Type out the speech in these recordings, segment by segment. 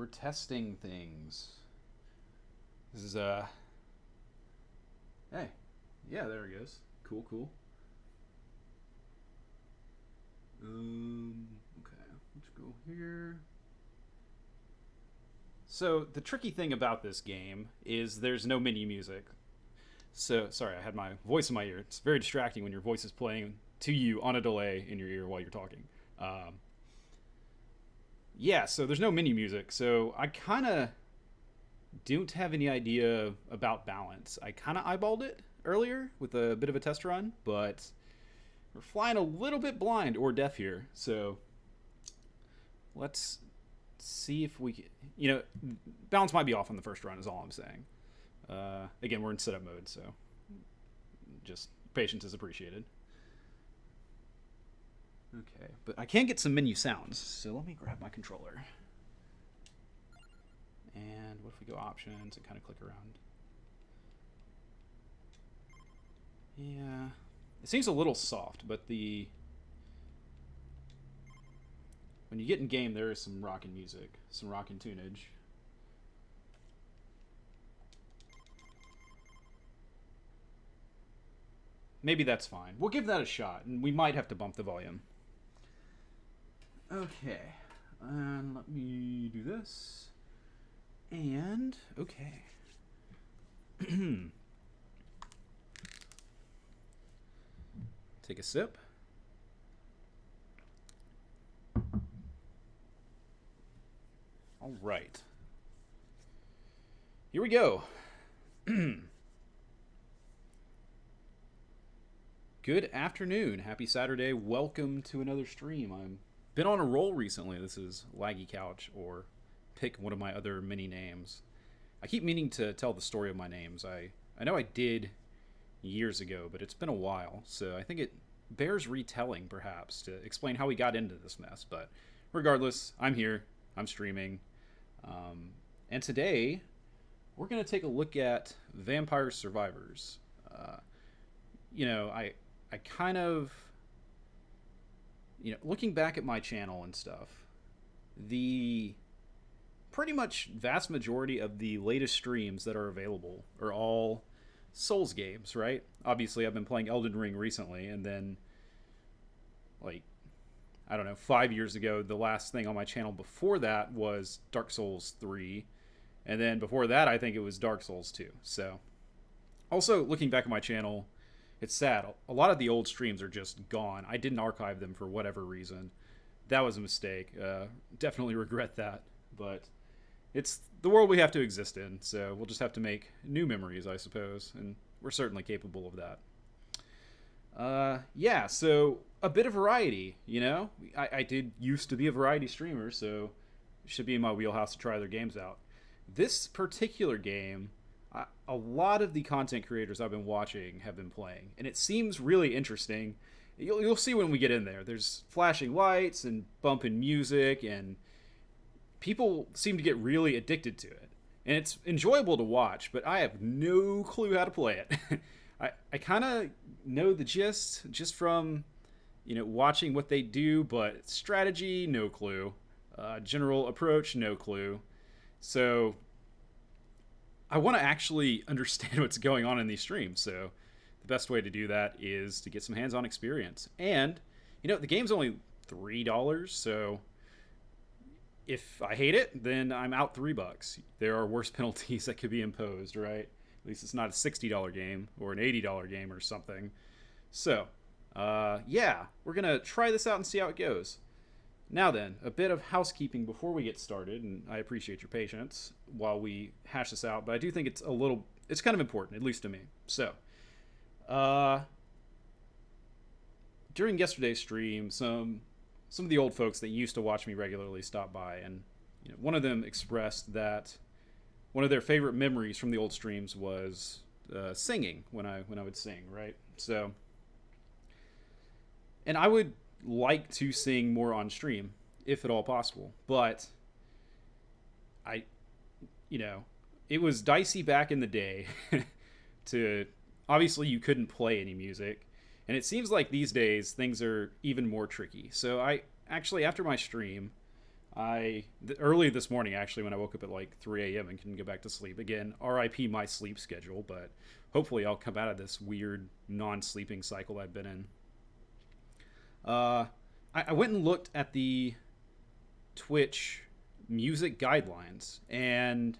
we're testing things. This is hey, yeah, there it goes. Cool, cool. Okay, let's go here. So the tricky thing about this game is there's no menu music. So sorry, I had my voice in my ear. It's very distracting when your voice is playing to you on a delay in your ear while you're talking. Um, yeah, so there's no menu music. So I kind of don't have any idea about balance. I kind of eyeballed it earlier with a bit of a test run, but we're flying a little bit blind or deaf here. So let's see if we, balance might be off on the first run. Is all I'm saying. Again, we're in setup mode, so just patience is appreciated. Okay, but I can get some menu sounds, so let me grab my controller. And what if we go options and kind of click around? Yeah, it seems a little soft, but when you get in game, there is some rockin' music, some rockin' tunage. Maybe that's fine. We'll give that a shot, and we might have to bump the volume. Okay, and let me do this. And okay. Take a sip. All right. Here we go. Good afternoon. Happy Saturday. Welcome to another stream. I've been on a roll recently. This is Laggy Couch, or pick one of my other many names. I keep meaning to tell the story of my names. I know I did years ago, but it's been a while, so I think it bears retelling, perhaps, to explain how we got into this mess. But regardless, I'm here. I'm streaming. And today, we're going to take a look at Vampire Survivors. I kind of, looking back at my channel and stuff, the pretty much vast majority of the latest streams that are available are all Souls games, right? Obviously, I've been playing Elden Ring recently, and then, like, I don't know, 5 years ago, the last thing on my channel before that was Dark Souls 3. And then before that, I think it was Dark Souls 2. So, also, looking back at my channel, it's sad. A lot of the old streams are just gone. I didn't archive them for whatever reason. That was a mistake. Definitely regret that. But it's the world we have to exist in, so we'll just have to make new memories, I suppose. And we're certainly capable of that. Yeah, so a bit of variety, I did used to be a variety streamer, so it should be in my wheelhouse to try other games out. This particular game, a lot of the content creators I've been watching have been playing, and it seems really interesting. You'll see when we get in there. There's flashing lights and bumping music, and people seem to get really addicted to it. And it's enjoyable to watch, but I have no clue how to play it. I kind of know the gist just from, watching what they do, but strategy, no clue. General approach, no clue. So I want to actually understand what's going on in these streams. So the best way to do that is to get some hands-on experience. And, the game's only $3, so if I hate it, then I'm out $3. There are worse penalties that could be imposed, right? At least it's not a $60 game or an $80 game or something. So, yeah, we're going to try this out and see how it goes. Now then, a bit of housekeeping before we get started, and I appreciate your patience while we hash this out, but I do think it's kind of important, at least to me. So, during yesterday's stream, some of the old folks that used to watch me regularly stopped by, and one of them expressed that one of their favorite memories from the old streams was singing when I would sing, right? So, and I would like to sing more on stream, if at all possible, but it was dicey back in the day to, obviously you couldn't play any music, and it seems like these days things are even more tricky. So I actually, after my stream, Early this morning, actually, when I woke up at like 3 a.m. and couldn't go back to sleep again. RIP my sleep schedule, but hopefully I'll come out of this weird non-sleeping cycle I've been in. Uh, I went and looked at the Twitch music guidelines, and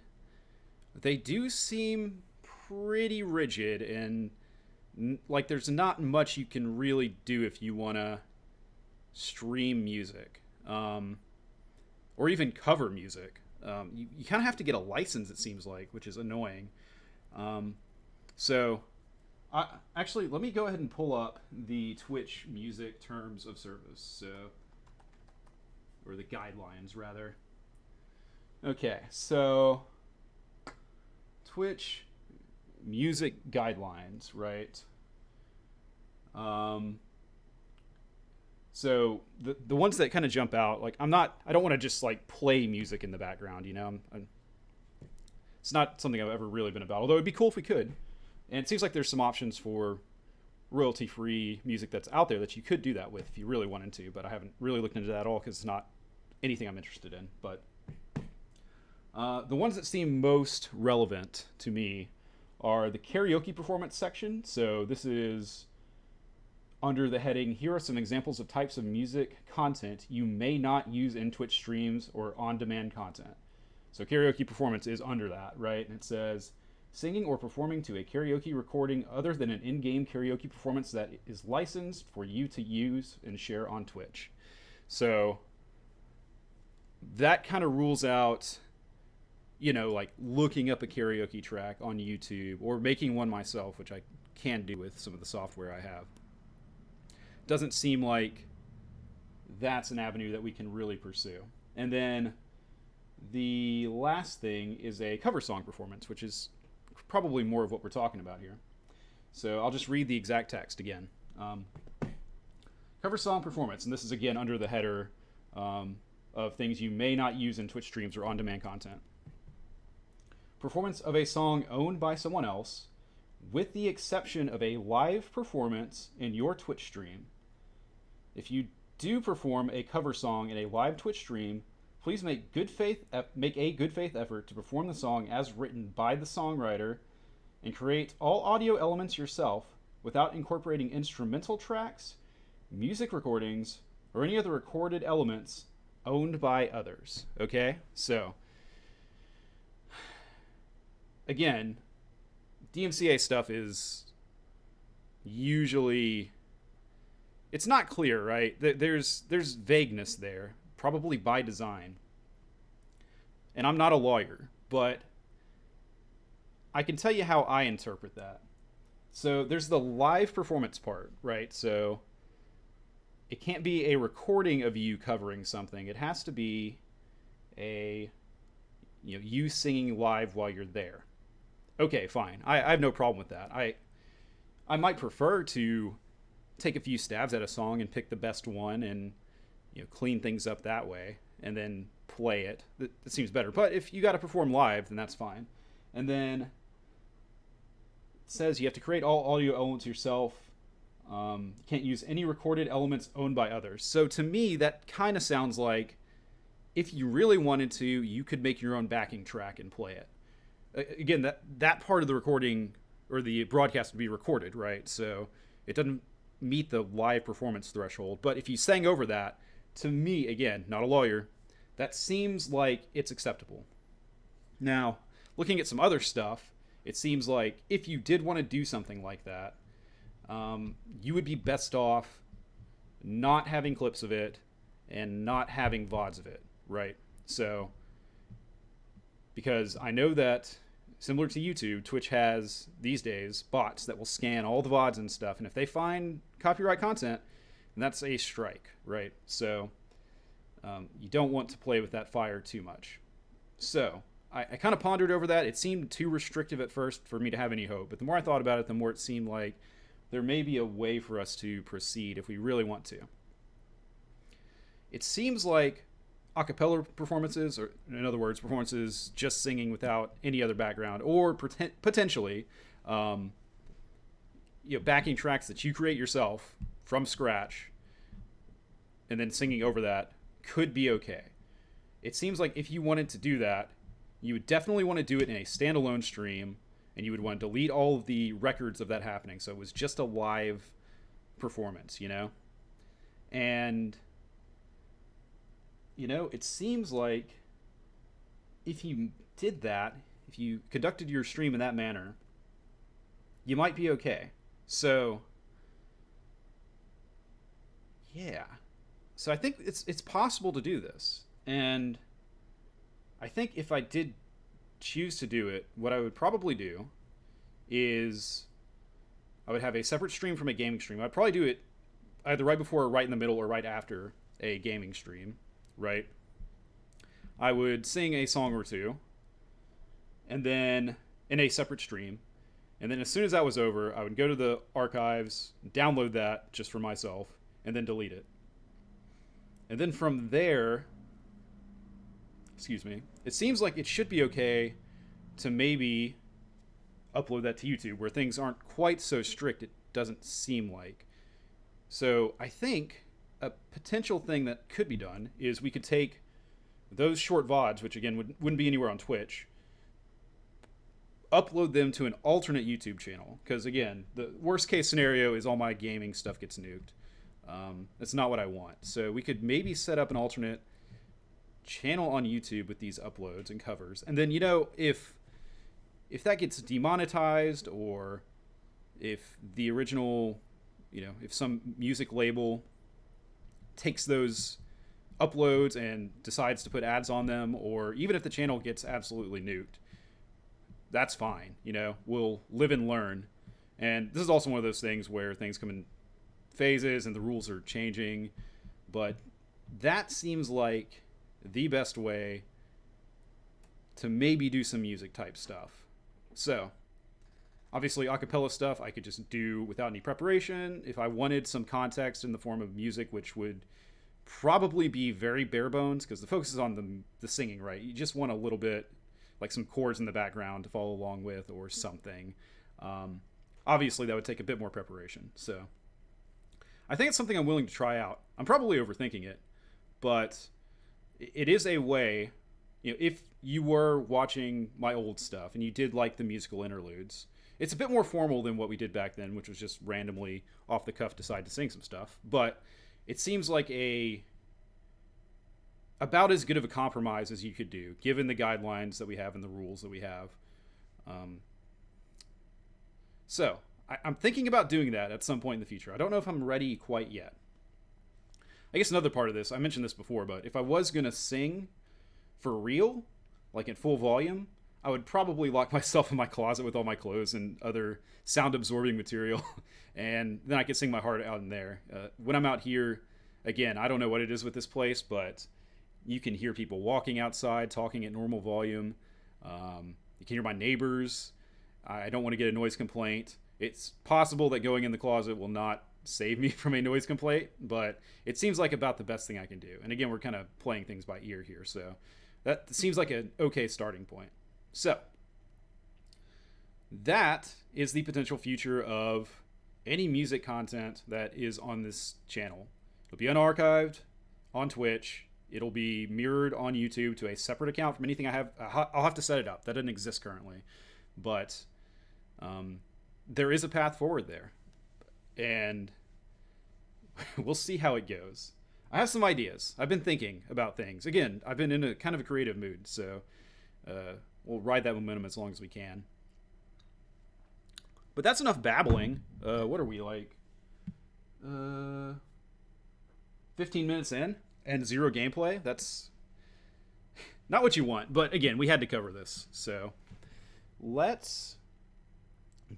they do seem pretty rigid, and like there's not much you can really do if you want to stream music. Or even cover music. You kind of have to get a license, it seems like, which is annoying. Um, so, actually, let me go ahead and pull up the Twitch music terms of service. So, or the guidelines, rather. Okay, so Twitch music guidelines, right? Um, So the ones that kind of jump out, like I don't want to just like play music in the background, you know. It's not something I've ever really been about. Although it'd be cool if we could. And it seems like there's some options for royalty-free music that's out there that you could do that with if you really wanted to. But I haven't really looked into that at all because it's not anything I'm interested in. But the ones that seem most relevant to me are the karaoke performance section. So this is under the heading, here are some examples of types of music content you may not use in Twitch streams or on-demand content. So karaoke performance is under that, right? And it says, singing or performing to a karaoke recording other than an in-game karaoke performance that is licensed for you to use and share on Twitch. So that kind of rules out, you know, like looking up a karaoke track on YouTube or making one myself, which I can do with some of the software I have. Doesn't seem like that's an avenue that we can really pursue. And then the last thing is a cover song performance, which is probably more of what we're talking about here. So I'll just read the exact text again. Cover song performance, and this is again under the header of things you may not use in Twitch streams or on-demand content. Performance of a song owned by someone else, with the exception of a live performance in your Twitch stream. If you do perform a cover song in a live Twitch stream, please make a good faith effort to perform the song as written by the songwriter and create all audio elements yourself without incorporating instrumental tracks, music recordings, or any other recorded elements owned by others. Okay? So, again, DMCA stuff is usually, it's not clear, right? There's vagueness there, probably by design. And I'm not a lawyer, but I can tell you how I interpret that. So there's the live performance part, right? So it can't be a recording of you covering something. It has to be you singing live while you're there. Okay, fine. I have no problem with that. I might prefer to take a few stabs at a song and pick the best one and clean things up that way and then play it. That seems better. But if you got to perform live, then that's fine. And then it says you have to create all audio elements yourself. You can't use any recorded elements owned by others. So to me, that kind of sounds like if you really wanted to, you could make your own backing track and play it. Again, that part of the recording or the broadcast would be recorded, right? So it doesn't meet the live performance threshold. But if you sang over that, to me, again, not a lawyer, that seems like it's acceptable. Now, looking at some other stuff, it seems like if you did want to do something like that, you would be best off not having clips of it and not having VODs of it, right? So, because I know that similar to YouTube, Twitch has these days bots that will scan all the VODs and stuff, and if they find copyright content, then that's a strike, right? So you don't want to play with that fire too much. So I kind of pondered over that. It seemed too restrictive at first for me to have any hope, but the more I thought about it, the more it seemed like there may be a way for us to proceed if we really want to. It seems like a cappella performances, or in other words, performances just singing without any other background, or potentially, backing tracks that you create yourself from scratch, and then singing over that could be okay. it seems like if you wanted to do that, you would definitely want to do it in a standalone stream, and you would want to delete all of the records of that happening, so it was just a live performance, you know? And, you know, it seems like if you did that, if you conducted your stream in that manner, you might be okay. So, yeah. So I think it's possible to do this. And I think if I did choose to do it, what I would probably do is I would have a separate stream from a gaming stream. I'd probably do it either right before or right in the middle or right after a gaming stream, right? I would sing a song or two, and then in a separate stream. And then as soon as that was over, I would go to the archives, download that just for myself, and then delete it. And then from there, excuse me, it seems like it should be okay to maybe upload that to YouTube, where things aren't quite so strict, it doesn't seem like. So I think a potential thing that could be done is we could take those short VODs, which again wouldn't be anywhere on Twitch, upload them to an alternate YouTube channel. Because again, the worst case scenario is all my gaming stuff gets nuked. That's not what I want. So we could maybe set up an alternate channel on YouTube with these uploads and covers. And then, you know, if that gets demonetized, or if the original, you know, if some music label takes those uploads and decides to put ads on them, or even if the channel gets absolutely nuked, that's fine. You know, we'll live and learn. And this is also one of those things where things come in phases and the rules are changing. But that seems like the best way to maybe do some music type stuff. So, obviously, acapella stuff I could just do without any preparation. If I wanted some context in the form of music, which would probably be very bare bones, because the focus is on the singing, right? You just want a little bit, like some chords in the background to follow along with, or something. Obviously, that would take a bit more preparation. So, I think it's something I'm willing to try out. I'm probably overthinking it, but it is a way. You know, if you were watching my old stuff and you did like the musical interludes, it's a bit more formal than what we did back then, which was just randomly off the cuff decide to sing some stuff. But it seems like about as good of a compromise as you could do, given the guidelines that we have and the rules that we have. So I'm thinking about doing that at some point in the future. I don't know if I'm ready quite yet. I guess another part of this, I mentioned this before, but if I was going to sing for real, like in full volume, I would probably lock myself in my closet with all my clothes and other sound absorbing material, and then I could sing my heart out in there. When I'm out here, again, I don't know what it is with this place, but you can hear people walking outside, talking at normal volume. You can hear my neighbors. I don't want to get a noise complaint. It's possible that going in the closet will not save me from a noise complaint, but it seems like about the best thing I can do. And again, we're kind of playing things by ear here, so that seems like an okay starting point. So that is the potential future of any music content that is on this channel. It'll be unarchived on Twitch. It'll be mirrored on YouTube to a separate account from anything I have. I'll have to set it up. That doesn't exist currently, but there is a path forward there, and we'll see how it goes. I have some ideas. I've been thinking about things. Again, I've been in a kind of a creative mood, so we'll ride that momentum as long as we can. But that's enough babbling. What are we, like 15 minutes in and zero gameplay? That's not what you want, but again, we had to cover this. So let's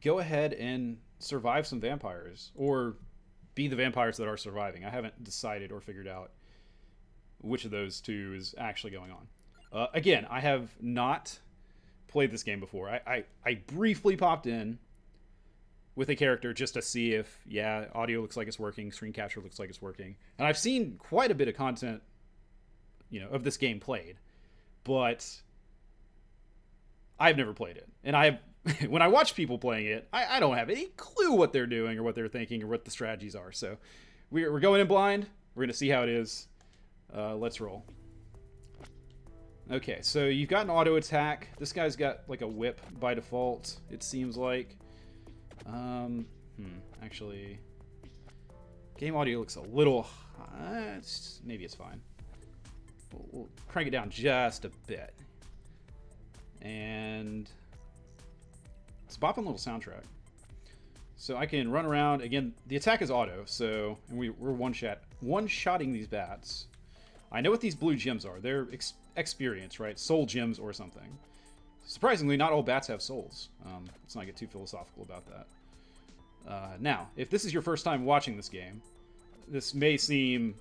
go ahead and survive some vampires, or be the vampires that are surviving. I haven't decided or figured out which of those two is actually going on. Again, I have not played this game before. I briefly popped in with a character just to see if, yeah, audio looks like it's working, screen capture looks like it's working. And I've seen quite a bit of content, you know, of this game played, but I've never played it. And when I watch people playing it, I don't have any clue what they're doing or what they're thinking or what the strategies are. So we're going in blind. We're going to see how it is. Let's roll. Okay, so you've got an auto attack. This guy's got like a whip by default, it seems like. Actually, game audio looks a little high. Maybe it's fine. We'll crank it down just a bit. And it's a bopping little soundtrack. So I can run around. Again, the attack is auto, so and we're one-shotting these bats. I know what these blue gems are. They're experience, right? Soul gems or something. Surprisingly, not all bats have souls. Let's not get too philosophical about that. Now, if this is your first time watching this game, this may seem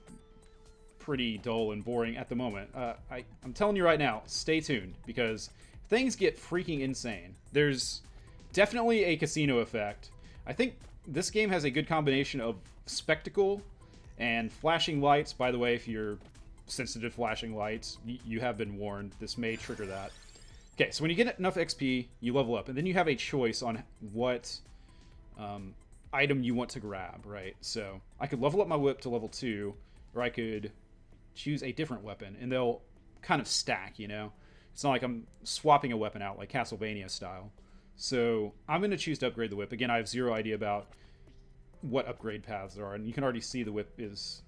pretty dull and boring at the moment. I'm telling you right now, stay tuned, because things get freaking insane. There's definitely a casino effect. I think this game has a good combination of spectacle and flashing lights. By the way, if you're sensitive to flashing lights, you have been warned. This may trigger that. Okay, so when you get enough XP, you level up, and then you have a choice on what item you want to grab, right? So I could level up my whip to level 2, or I could choose a different weapon, and they'll kind of stack, you know? It's not like I'm swapping a weapon out like Castlevania style. So I'm going to choose to upgrade the whip. Again, I have zero idea about what upgrade paths there are, and you can already see the whip is,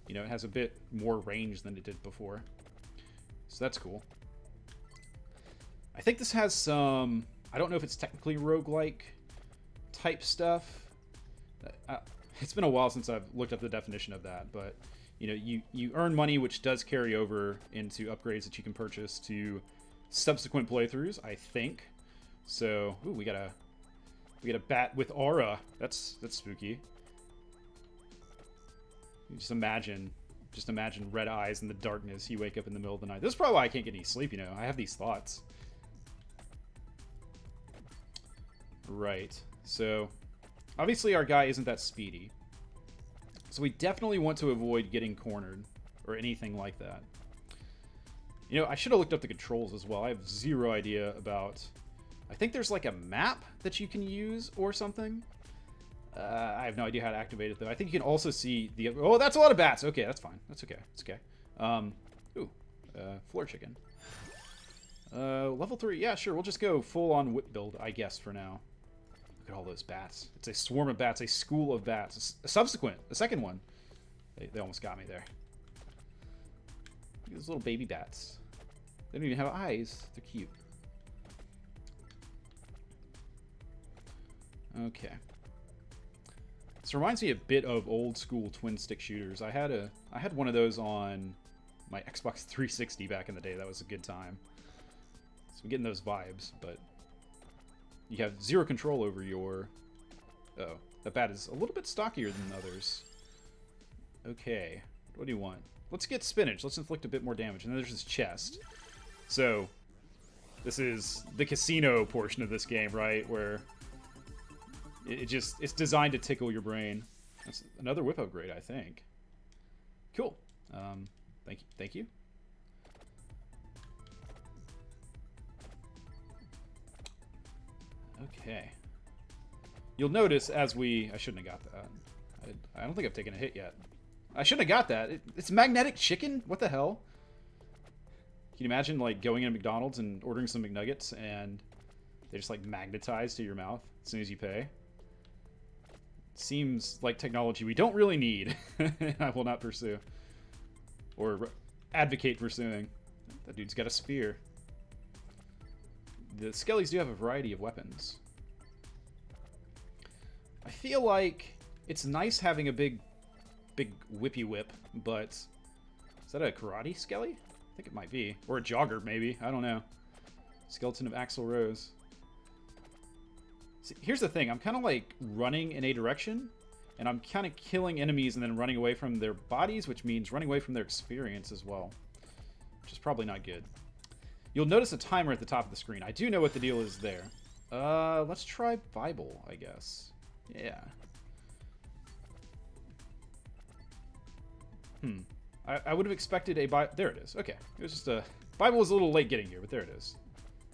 you know, it has a bit more range than it did before. So that's cool. I think this has some, I don't know if it's technically roguelike type stuff. It's been a while since I've looked up the definition of that, but you know, you earn money, which does carry over into upgrades that you can purchase to subsequent playthroughs, I think. So, ooh, we got a bat with aura. That's spooky. Just imagine red eyes in the darkness. You wake up in the middle of the night. This is probably why I can't get any sleep, you know. I have these thoughts. Right. So, obviously our guy isn't that speedy. So we definitely want to avoid getting cornered or anything like that. You know, I should have looked up the controls as well. I have zero idea about... I think there's like a map that you can use or something. I have no idea how to activate it, though. I think you can also see the... Oh, that's a lot of bats! Okay, that's fine. That's okay. It's okay. Floor chicken. Level 3. Yeah, sure. We'll just go full-on whip build, I guess, for now. Look at all those bats. It's a swarm of bats. A school of bats. A second one. They almost got me there. Look at those little baby bats. They don't even have eyes. They're cute. Okay. This reminds me a bit of old school twin stick shooters. I had one of those on my Xbox 360 back in the day. That was a good time. So I'm getting those vibes, but you have zero control over your... Oh, that bat is a little bit stockier than others. Okay, what do you want? Let's get spinach. Let's inflict a bit more damage. And then there's this chest. So, this is the casino portion of this game, right? Where it's designed to tickle your brain. That's another whip upgrade, I think. Cool. Thank you. Okay. You'll notice as we... I shouldn't have got that. I don't think I've taken a hit yet. I shouldn't have got that. It's magnetic chicken? What the hell? Can you imagine, like, going into McDonald's and ordering some McNuggets and they just, like, magnetize to your mouth as soon as you pay? Seems like technology we don't really need. I will not pursue. Or advocate pursuing. That dude's got a spear. The Skellies do have a variety of weapons. I feel like it's nice having a big whippy whip, but... Is that a karate Skelly? I think it might be. Or a jogger, maybe. I don't know. Skeleton of Axl Rose. See, here's the thing. I'm kind of like running in a direction, and I'm kind of killing enemies and then running away from their bodies, which means running away from their experience as well. Which is probably not good. You'll notice a timer at the top of the screen. I do know what the deal is there. Let's try Bible, I guess. Yeah. I would have expected a Bible. There it is. Okay. It was just a... Bible was a little late getting here, but there it is.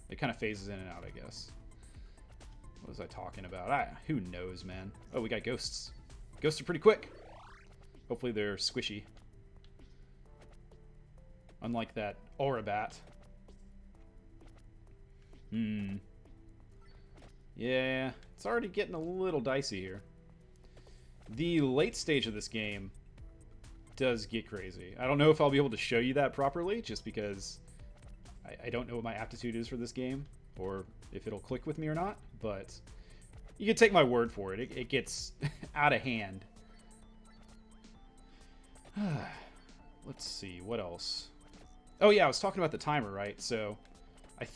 It kind of phases in and out, I guess. What was I talking about? Who knows, man. Oh, we got ghosts. Ghosts are pretty quick. Hopefully they're squishy. Unlike that aura bat. Hmm. Yeah, it's already getting a little dicey here. The late stage of this game does get crazy. I don't know if I'll be able to show you that properly, just because I don't know what my aptitude is for this game, or if it'll click with me or not, but you can take my word for it. It gets out of hand. Let's see, what else? Oh yeah, I was talking about the timer, right? So I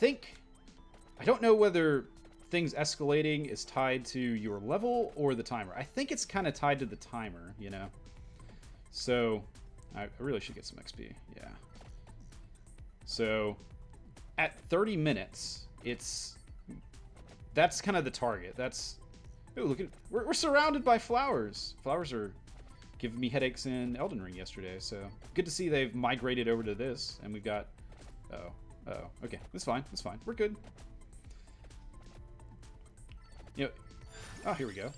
don't know whether things escalating is tied to your level or the timer. I think it's kind of tied to the timer, you know? So, I really should get some XP, yeah. So, at 30 minutes, that's kind of the target. That's, oh, look at, we're surrounded by flowers. Flowers are giving me headaches in Elden Ring yesterday, so good to see they've migrated over to this, and we've got, okay, that's fine, we're good. You know, oh, here we go.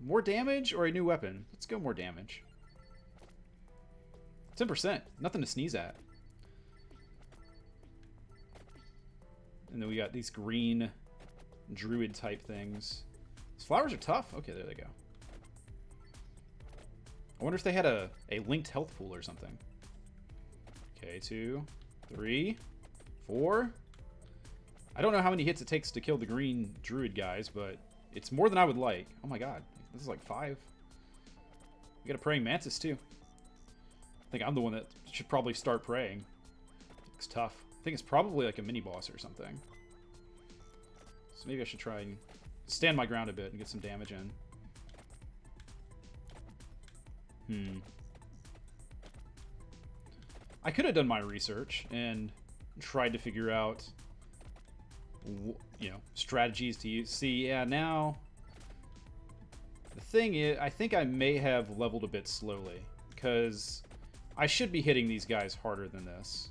More damage or a new weapon? Let's go more damage. 10%, nothing to sneeze at. And then we got these green druid type things. These flowers are tough. Okay, there they go. I wonder if they had a linked health pool or something. Okay, 2, 3, 4. I don't know how many hits it takes to kill the green druid guys, but it's more than I would like. Oh my god, this is like 5. We got a praying mantis too. I think I'm the one that should probably start praying. It's tough. I think it's probably like a mini boss or something. So maybe I should try and stand my ground a bit and get some damage in. I could have done my research and tried to figure out, you know, strategies to use. See, yeah, now the thing is, I think I may have leveled a bit slowly, because I should be hitting these guys harder than this.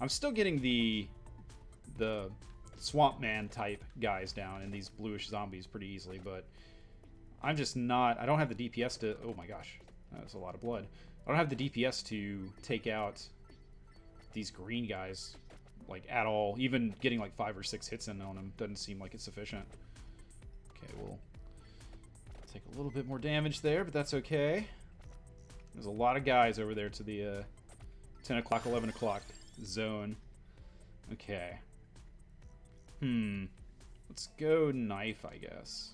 I'm still getting the swamp man type guys down and these bluish zombies pretty easily, but I'm just not, I don't have the DPS to, oh my gosh, that's a lot of blood. I don't have the DPS to take out these green guys, like, at all. Even getting like 5 or 6 hits in on them doesn't seem like it's sufficient. Okay, we'll take a little bit more damage there, but that's okay. There's a lot of guys over there to the 10 o'clock, 11 o'clock zone. Okay. Let's go knife, I guess.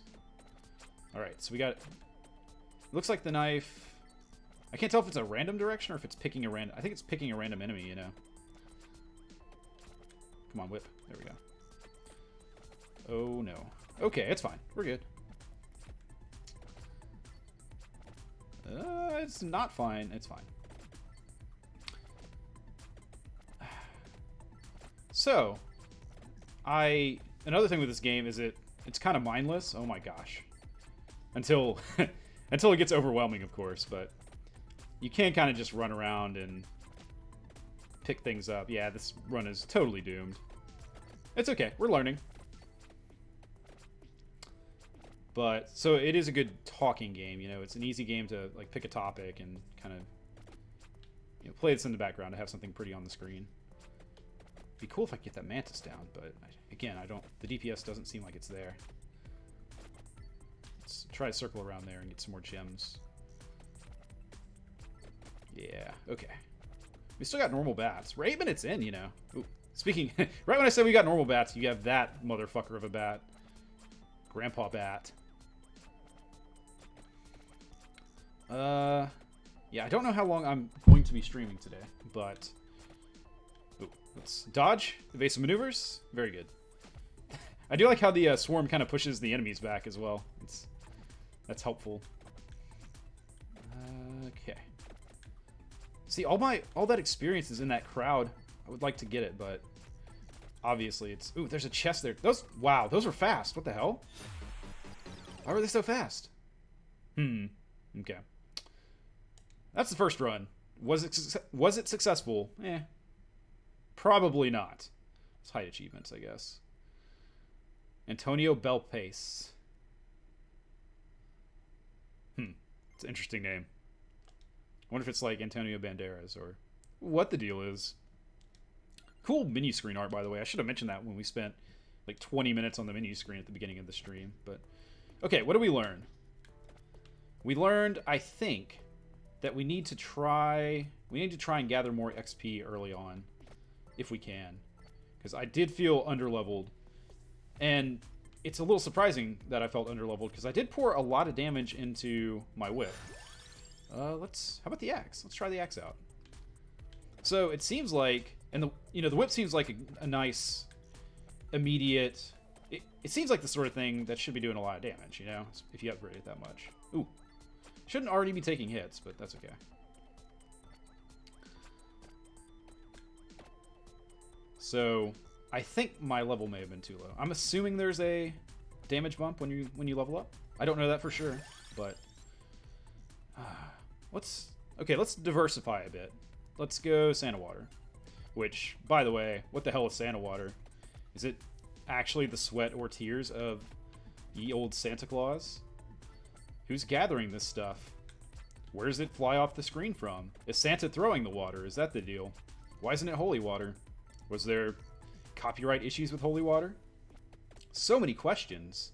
Alright, so we got... Looks like the knife... I can't tell if it's a random direction or if it's picking a random... I think it's picking a random enemy, you know. Come on, whip. There we go. Oh, no. Okay, it's fine. We're good. It's not fine. It's fine. So, another thing with this game is it's kind of mindless. Oh my gosh. Until until it gets overwhelming, of course, but you can kind of just run around and pick things up. Yeah, this run is totally doomed. It's okay. We're learning. But, so it is a good talking game, you know. It's an easy game to, like, pick a topic and kind of, you know, play this in the background to have something pretty on the screen. Be cool if I could get that mantis down, but, again, the DPS doesn't seem like it's there. Let's try to circle around there and get some more gems. Yeah, okay. We still got normal bats. We're 8 minutes in, you know. Ooh, speaking, right when I said we got normal bats, you have that motherfucker of a bat. Grandpa Bat. Yeah, I don't know how long I'm going to be streaming today, but... Ooh, let's dodge, evasive maneuvers. Very good. I do like how the swarm kind of pushes the enemies back as well. That's helpful. Okay. See, all that experience is in that crowd. I would like to get it, but obviously it's... Ooh, there's a chest there. Wow, those were fast. What the hell? Why were they so fast? Okay. That's the first run. Was it successful? Probably not. It's high achievements, I guess. Antonio Belpace. It's an interesting name. I wonder if it's like Antonio Banderas or what the deal is. Cool menu screen art, by the way. I should have mentioned that when we spent like 20 minutes on the menu screen at the beginning of the stream. But okay, what did we learn? We learned, I think, that we need to try and gather more XP early on, if we can, because I did feel underleveled, and it's a little surprising that I felt underleveled because I did pour a lot of damage into my whip. How about the axe? Let's try the axe out. So it seems like, and the whip seems like a nice, immediate. It seems like the sort of thing that should be doing a lot of damage, you know, if you upgrade it that much. Ooh, shouldn't already be taking hits, but that's okay. So I think my level may have been too low. I'm assuming there's a damage bump when you level up. I don't know that for sure, but let's diversify a bit. Let's go Santa Water. Which, by the way, what the hell is Santa Water? Is it actually the sweat or tears of ye old Santa Claus? Who's gathering this stuff? Where does it fly off the screen from? Is Santa throwing the water? Is that the deal? Why isn't it holy water? Was there copyright issues with holy water? So many questions.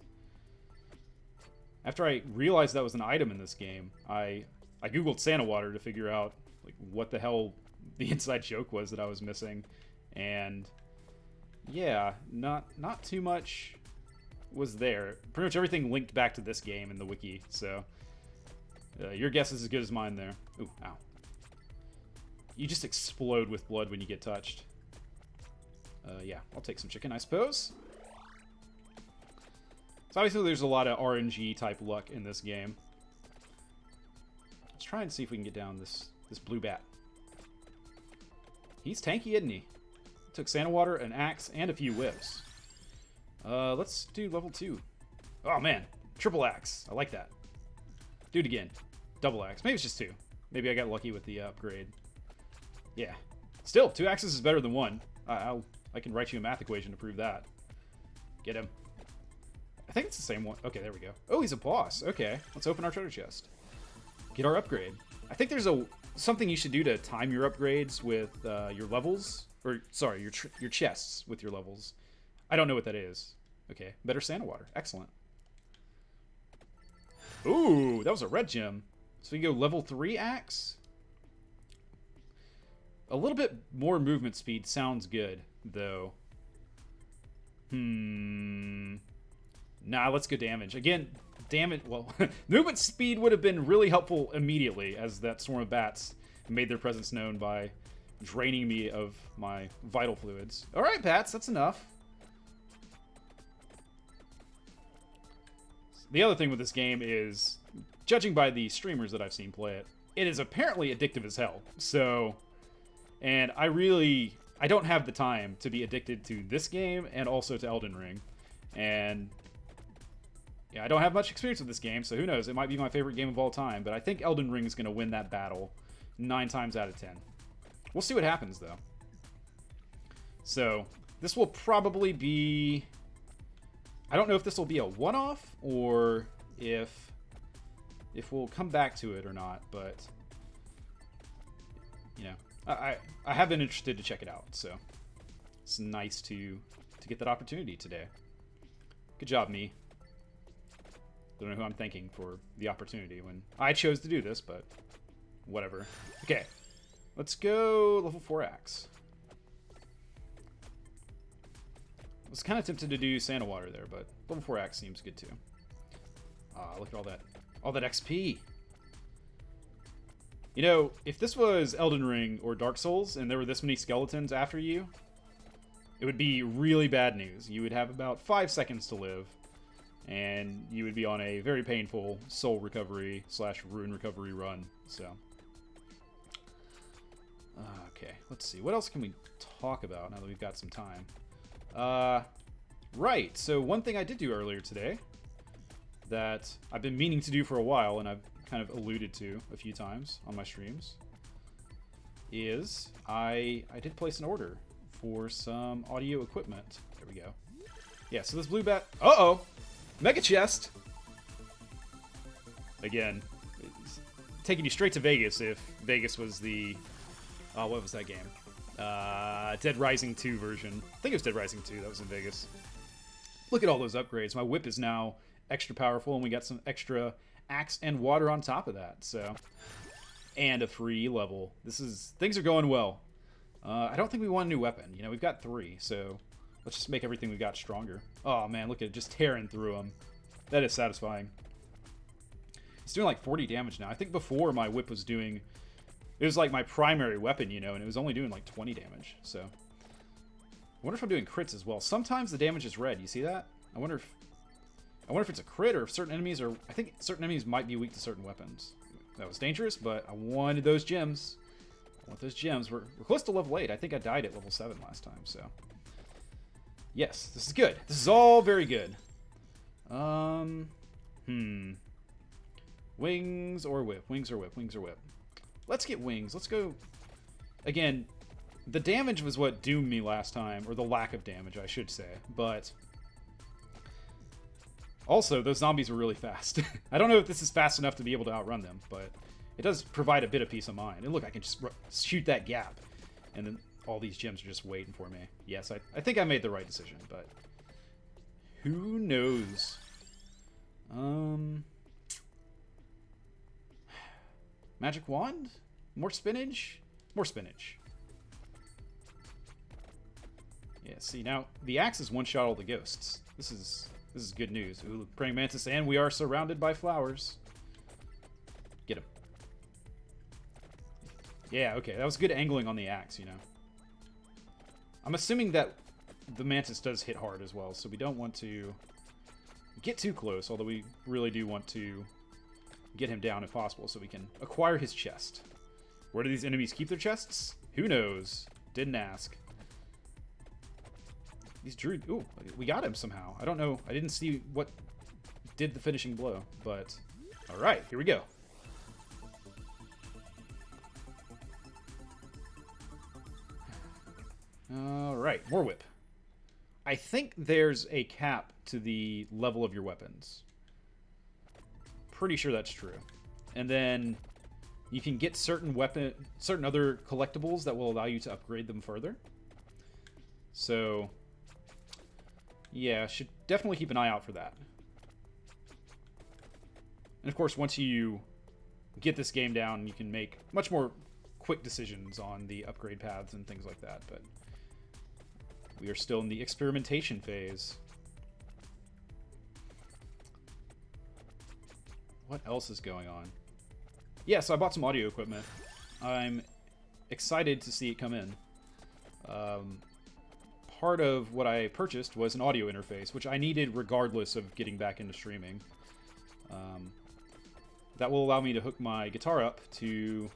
After I realized that was an item in this game, I googled Santa Water to figure out like what the hell the inside joke was that I was missing, and yeah, not too much was there. Pretty much everything linked back to this game in the wiki, so your guess is as good as mine there. Ooh, ow. You just explode with blood when you get touched. Yeah, I'll take some chicken, I suppose. So obviously there's a lot of RNG type luck in this game. Let's try and see if we can get down this blue bat. He's tanky, isn't he? Took Santa Water, an axe, and a few whips. Let's do level 2. Oh man, triple axe. I like that. Do it again. Double axe. Maybe it's just 2. Maybe I got lucky with the upgrade. Yeah. Still, 2 axes is better than 1. I can write you a math equation to prove that. Get him. I think it's the same one. Okay, there we go. Oh, he's a boss. Okay, let's open our treasure chest. Get our upgrade. I think there's something you should do to time your upgrades with your levels. Or, sorry, your chests with your levels. I don't know what that is. Okay, better Santa Water. Excellent. Ooh, that was a red gem. So we go level 3 axe. A little bit more movement speed sounds good, though. Nah, let's go damage. Again, damage. Well, movement speed would have been really helpful immediately, as that swarm of bats made their presence known by draining me of my vital fluids. Alright, bats, that's enough. The other thing with this game is, judging by the streamers that I've seen play it, it is apparently addictive as hell. So, and I don't have the time to be addicted to this game and also to Elden Ring. And yeah, I don't have much experience with this game, so who knows? It might be my favorite game of all time, but I think Elden Ring is going to win that battle 9 times out of 10. We'll see what happens, though. So, this will probably be... I don't know if this will be a one-off, or if we'll come back to it or not, but... You know, I have been interested to check it out, so... It's nice to get that opportunity today. Good job, me. Don't know who I'm thanking for the opportunity when I chose to do this, but whatever. Okay, let's go level 4 axe. I was kind of tempted to do Santa Water there, but level 4 axe seems good too. Look at all that XP. You know, if this was Elden Ring or Dark Souls and there were this many skeletons after you, it would be really bad news. You would have about 5 seconds to live, and you would be on a very painful soul recovery / rune recovery run. So, okay, let's see. What else can we talk about now that we've got some time? Right, so one thing I did do earlier today that I've been meaning to do for a while, and I've kind of alluded to a few times on my streams, is I did place an order for some audio equipment. There we go. Yeah, so this blue bat... Uh-oh! Mega chest! Again, it's taking you straight to Vegas if Vegas was the... Oh, what was that game? Dead Rising 2 version. I think it was Dead Rising 2. That was in Vegas. Look at all those upgrades. My whip is now extra powerful, and we got some extra axe and water on top of that. So, and a free level. Things are going well. I don't think we want a new weapon. You know, we've got 3, so let's just make everything we got stronger. Oh man, look at it, just tearing through them. That is satisfying. It's doing like 40 damage now. I think before my whip was doing, it was like my primary weapon, you know, and it was only doing like 20 damage. So, I wonder if I'm doing crits as well. Sometimes the damage is red. You see that? I wonder if it's a crit or if certain enemies are. I think certain enemies might be weak to certain weapons. That was dangerous, but I wanted those gems. I want those gems. We're close to level 8. I think I died at level 7 last time, so. Yes, this is good. This is all very good. Wings or whip? Wings or whip? Wings or whip? Let's get wings. Let's go. Again, the damage was what doomed me last time, or the lack of damage, I should say. But also, those zombies were really fast. I don't know if this is fast enough to be able to outrun them, but it does provide a bit of peace of mind. And look, I can just shoot that gap, and then all these gems are just waiting for me. Yes, I think I made the right decision, but who knows? Magic wand? More spinach? More spinach. Yeah, see, now, the axes one-shot all the ghosts. This is good news. Ooh, praying mantis, and we are surrounded by flowers. Get him. Yeah, okay, that was good angling on the axe, you know. I'm assuming that the mantis does hit hard as well, so we don't want to get too close, although we really do want to get him down if possible so we can acquire his chest. Where do these enemies keep their chests? Who knows? Didn't ask. These druid... Ooh, we got him somehow. I don't know. I didn't see what did the finishing blow, but... Alright, here we go. Alright, more whip. I think there's a cap to the level of your weapons. Pretty sure that's true. And then you can get certain other collectibles that will allow you to upgrade them further. So, yeah, should definitely keep an eye out for that. And of course, once you get this game down, you can make much more quick decisions on the upgrade paths and things like that, but we are still in the experimentation phase. What else is going on? Yeah, so I bought some audio equipment. I'm excited to see it come in. Part of what I purchased was an audio interface, which I needed regardless of getting back into streaming. That will allow me to hook my guitar up to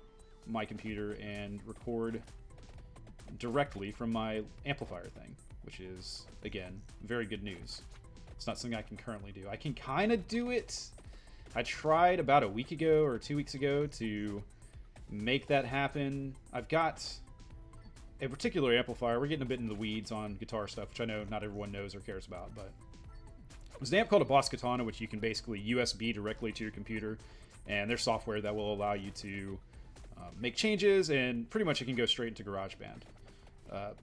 my computer and record directly from my amplifier thing, which is, again, very good news. It's not something I can currently do. I can kind of do it. I tried about a week ago or 2 weeks ago to make that happen. I've got a particular amplifier. We're getting a bit in the weeds on guitar stuff, which I know not everyone knows or cares about, but there's an amp called a Boss Katana, which you can basically USB directly to your computer, and there's software that will allow you to make changes, and pretty much it can go straight into GarageBand.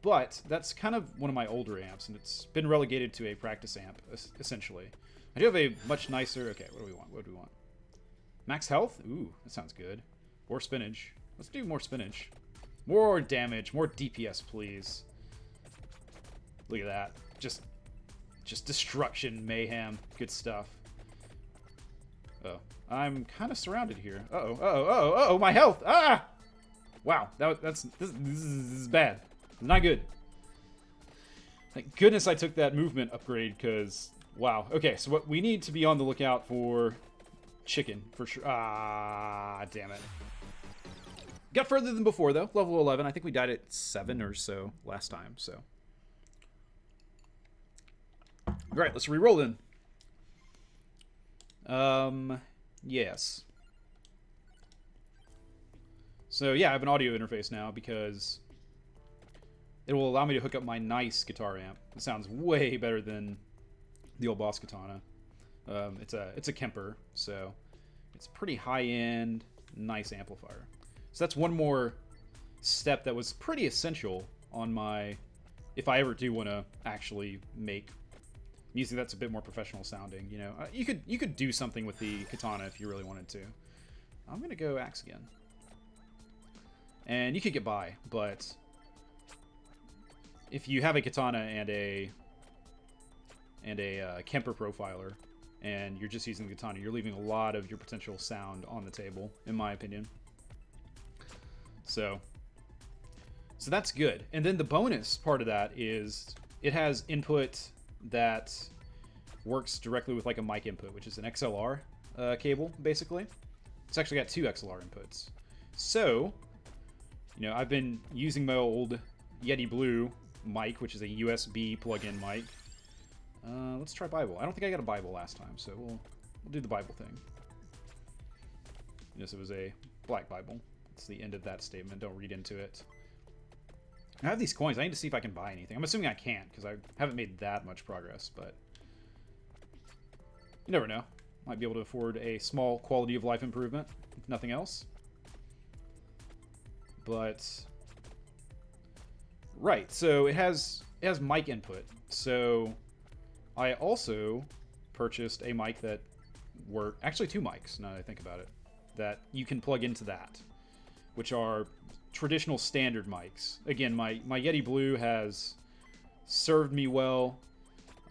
But that's kind of one of my older amps, and it's been relegated to a practice amp, essentially. I do have a much nicer... Okay, what do we want? What do we want? Max health? Ooh, that sounds good. More spinach. Let's do more spinach. More damage. More DPS, please. Look at that. Just destruction, mayhem. Good stuff. Oh. I'm kind of surrounded here. Uh-oh, uh-oh, uh-oh, uh-oh, my health! Ah! Wow, this is bad. Not good. Thank goodness I took that movement upgrade, because... Wow. Okay, so what we need to be on the lookout for chicken, for sure. Ah, damn it. Got further than before, though. Level 11. I think we died at 7 or so last time, so. Alright, let's re-roll then. Yes. So, yeah, I have an audio interface now because it will allow me to hook up my nice guitar amp. It sounds way better than the old Boss Katana. It's a Kemper, so it's pretty high-end, nice amplifier. So that's one more step that was pretty essential on my, if I ever do want to actually make music that's a bit more professional sounding. You know, you could do something with the katana if you really wanted to. I'm gonna go axe again, and you could get by, but if you have a katana and a Kemper profiler, and you're just using the katana, you're leaving a lot of your potential sound on the table, in my opinion. So that's good. And then the bonus part of that is it has input that works directly with like a mic input, which is an XLR cable, basically. It's actually got 2 XLR inputs. So, you know, I've been using my old Yeti Blue mic, which is a USB plug-in mic. Let's try Bible. I don't think I got a Bible last time, so we'll do the Bible thing. Yes, it was a black Bible. It's the end of that statement. Don't read into it. I have these coins. I need to see if I can buy anything. I'm assuming I can't, because I haven't made that much progress, but you never know. Might be able to afford a small quality of life improvement, if nothing else. But right, so it has mic input. So I also purchased a mic that actually 2 mics, now that I think about it, that you can plug into that, which are traditional standard mics. Again, my Yeti Blue has served me well.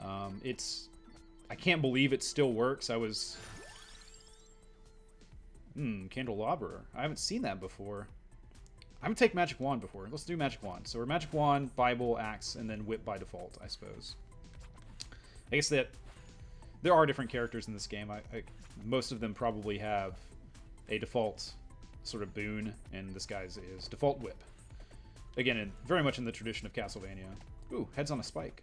I can't believe it still works. Candelabra. I haven't seen that before. I haven't taken Magic Wand before. Let's do Magic Wand. So we're Magic Wand, Bible, Axe, and then Whip by default, I suppose. I guess that there are different characters in this game. Most of them probably have a default sort of boon, and this guy's is default Whip. Again, very much in the tradition of Castlevania. Ooh, heads on a spike.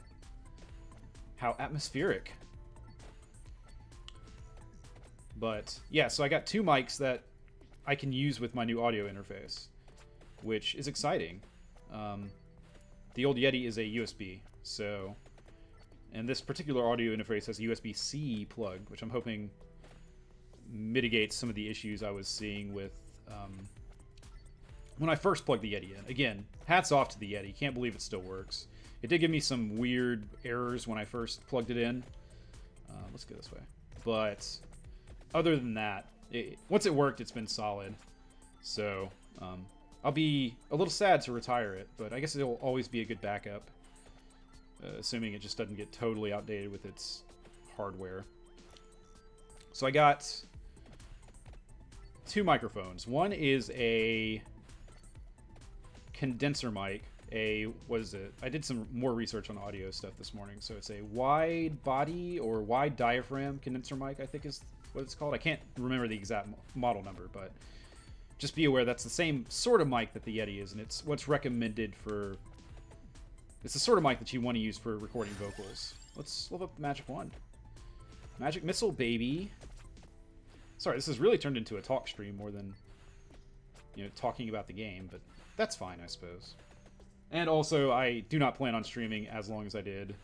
How atmospheric. But yeah, so I got 2 mics that I can use with my new audio interface, which is exciting. The old Yeti is a USB, so, and this particular audio interface has a USB-C plug, which I'm hoping mitigates some of the issues I was seeing with when I first plugged the Yeti in. Again, hats off to the Yeti. Can't believe it still works. It did give me some weird errors when I first plugged it in. Let's go this way. But other than that, once it worked, it's been solid. So I'll be a little sad to retire it, but I guess it'll always be a good backup, assuming it just doesn't get totally outdated with its hardware. So I got 2 microphones. One is a condenser mic. What is it? I did some more research on audio stuff this morning. So it's a wide body or wide diaphragm condenser mic, I think is what it's called. I can't remember the exact model number, but just be aware that's the same sort of mic that the Yeti is, and it's what's recommended for... It's the sort of mic that you want to use for recording vocals. Let's level up the Magic Wand. Magic Missile, baby. Sorry, this has really turned into a talk stream more than, you know, talking about the game, but that's fine, I suppose. And also, I do not plan on streaming as long as I did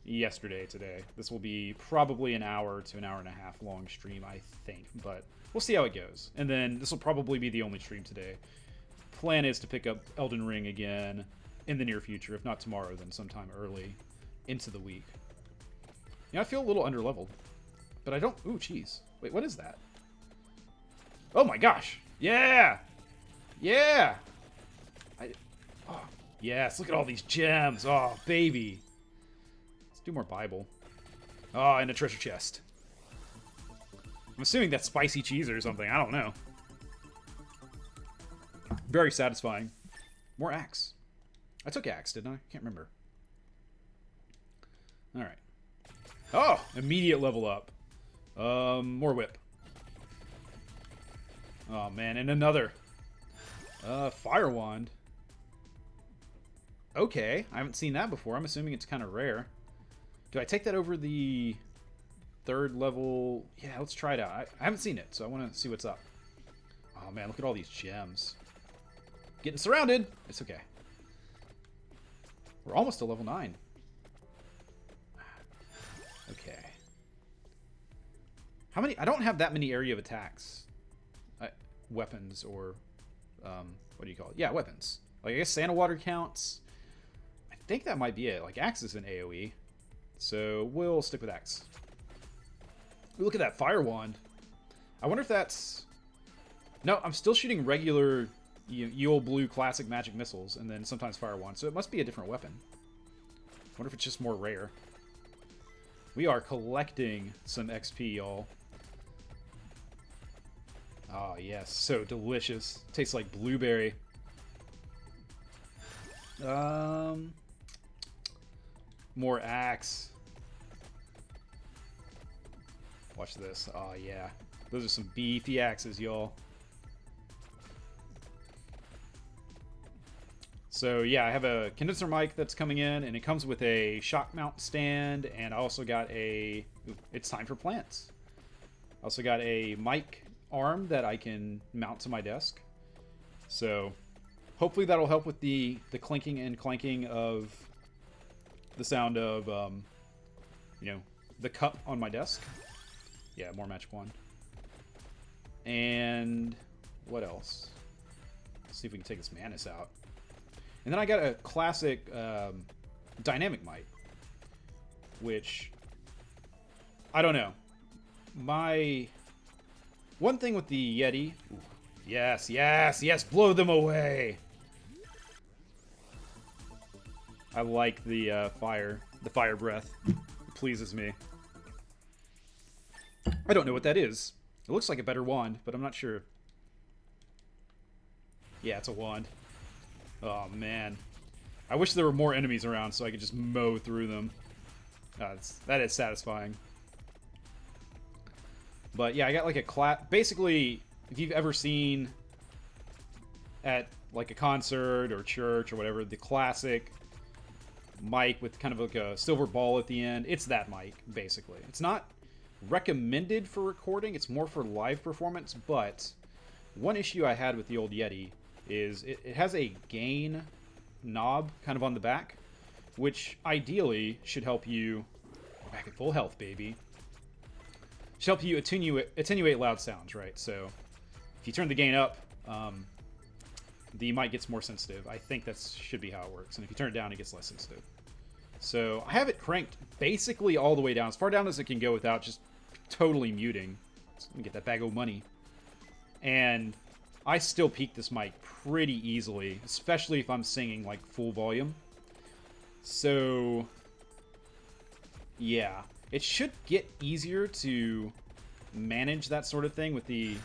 yesterday today. This will be probably an hour to an hour and a half long stream, I think, but we'll see how it goes. And then this will probably be the only stream today. Plan is to pick up Elden Ring again in the near future, if not tomorrow, then sometime early into the week. Yeah, I feel a little underleveled, but I don't... Ooh, jeez. Wait, what is that? Oh my gosh! Yeah! Yeah! Oh, yes, look at all these gems! Oh, baby! Let's do more Bible. Oh, and a treasure chest. I'm assuming that's spicy cheese or something. I don't know. Very satisfying. More axe. I took axe, didn't I? Can't remember. Alright. Oh! Immediate level up. More whip. Oh, man. And another. Fire wand. Okay. I haven't seen that before. I'm assuming it's kind of rare. Do I take that over the 3rd level? Yeah, let's try it out. I haven't seen it, so I want to see what's up. Oh, man. Look at all these gems. Getting surrounded. It's okay. We're almost to level 9. Okay. How many? I don't have that many area of attacks. Weapons or what do you call it? Yeah, weapons. Like, I guess Santa Water counts. I think that might be it. Like, Axe is an AoE. So we'll stick with Axe. Look at that Fire Wand. I wonder if that's... No, I'm still shooting regular Yule Blue classic magic missiles and then sometimes Fire Wand. So it must be a different weapon. I wonder if it's just more rare. We are collecting some XP, y'all. Oh, yes. So delicious. Tastes like blueberry. More Axe. Watch this. Oh, yeah. Those are some beefy axes, y'all. So, yeah, I have a condenser mic that's coming in, and it comes with a shock mount stand, and I also got a... Ooh, it's time for plants. I also got a mic arm that I can mount to my desk. So, hopefully that'll help with the clinking and clanking of the sound of, you know, the cup on my desk. Yeah, more magic wand. And what else? Let's see if we can take this Manus out. And then I got a classic dynamic mic, which I don't know. My one thing with the Yeti, ooh, yes, yes, yes, blow them away. I like the fire breath. It pleases me. I don't know what that is. It looks like a better wand, but I'm not sure. Yeah, it's a wand. Oh, man. I wish there were more enemies around so I could just mow through them. That is satisfying. But, yeah, I got like a basically, if you've ever seen at like a concert or church or whatever, the classic mic with kind of like a silver ball at the end, it's that mic, basically. It's not recommended for recording, it's more for live performance, but one issue I had with the old Yeti is it has a gain knob kind of on the back, which ideally should help you... We're back at full health, baby. Should help you attenuate loud sounds, right? So if you turn the gain up, the mic gets more sensitive. I think that should be how it works. And if you turn it down, it gets less sensitive. So I have it cranked basically all the way down, as far down as it can go without just totally muting. So let me get that bag of money. And I still peak this mic pretty easily, especially if I'm singing like full volume. So yeah, it should get easier to manage that sort of thing with the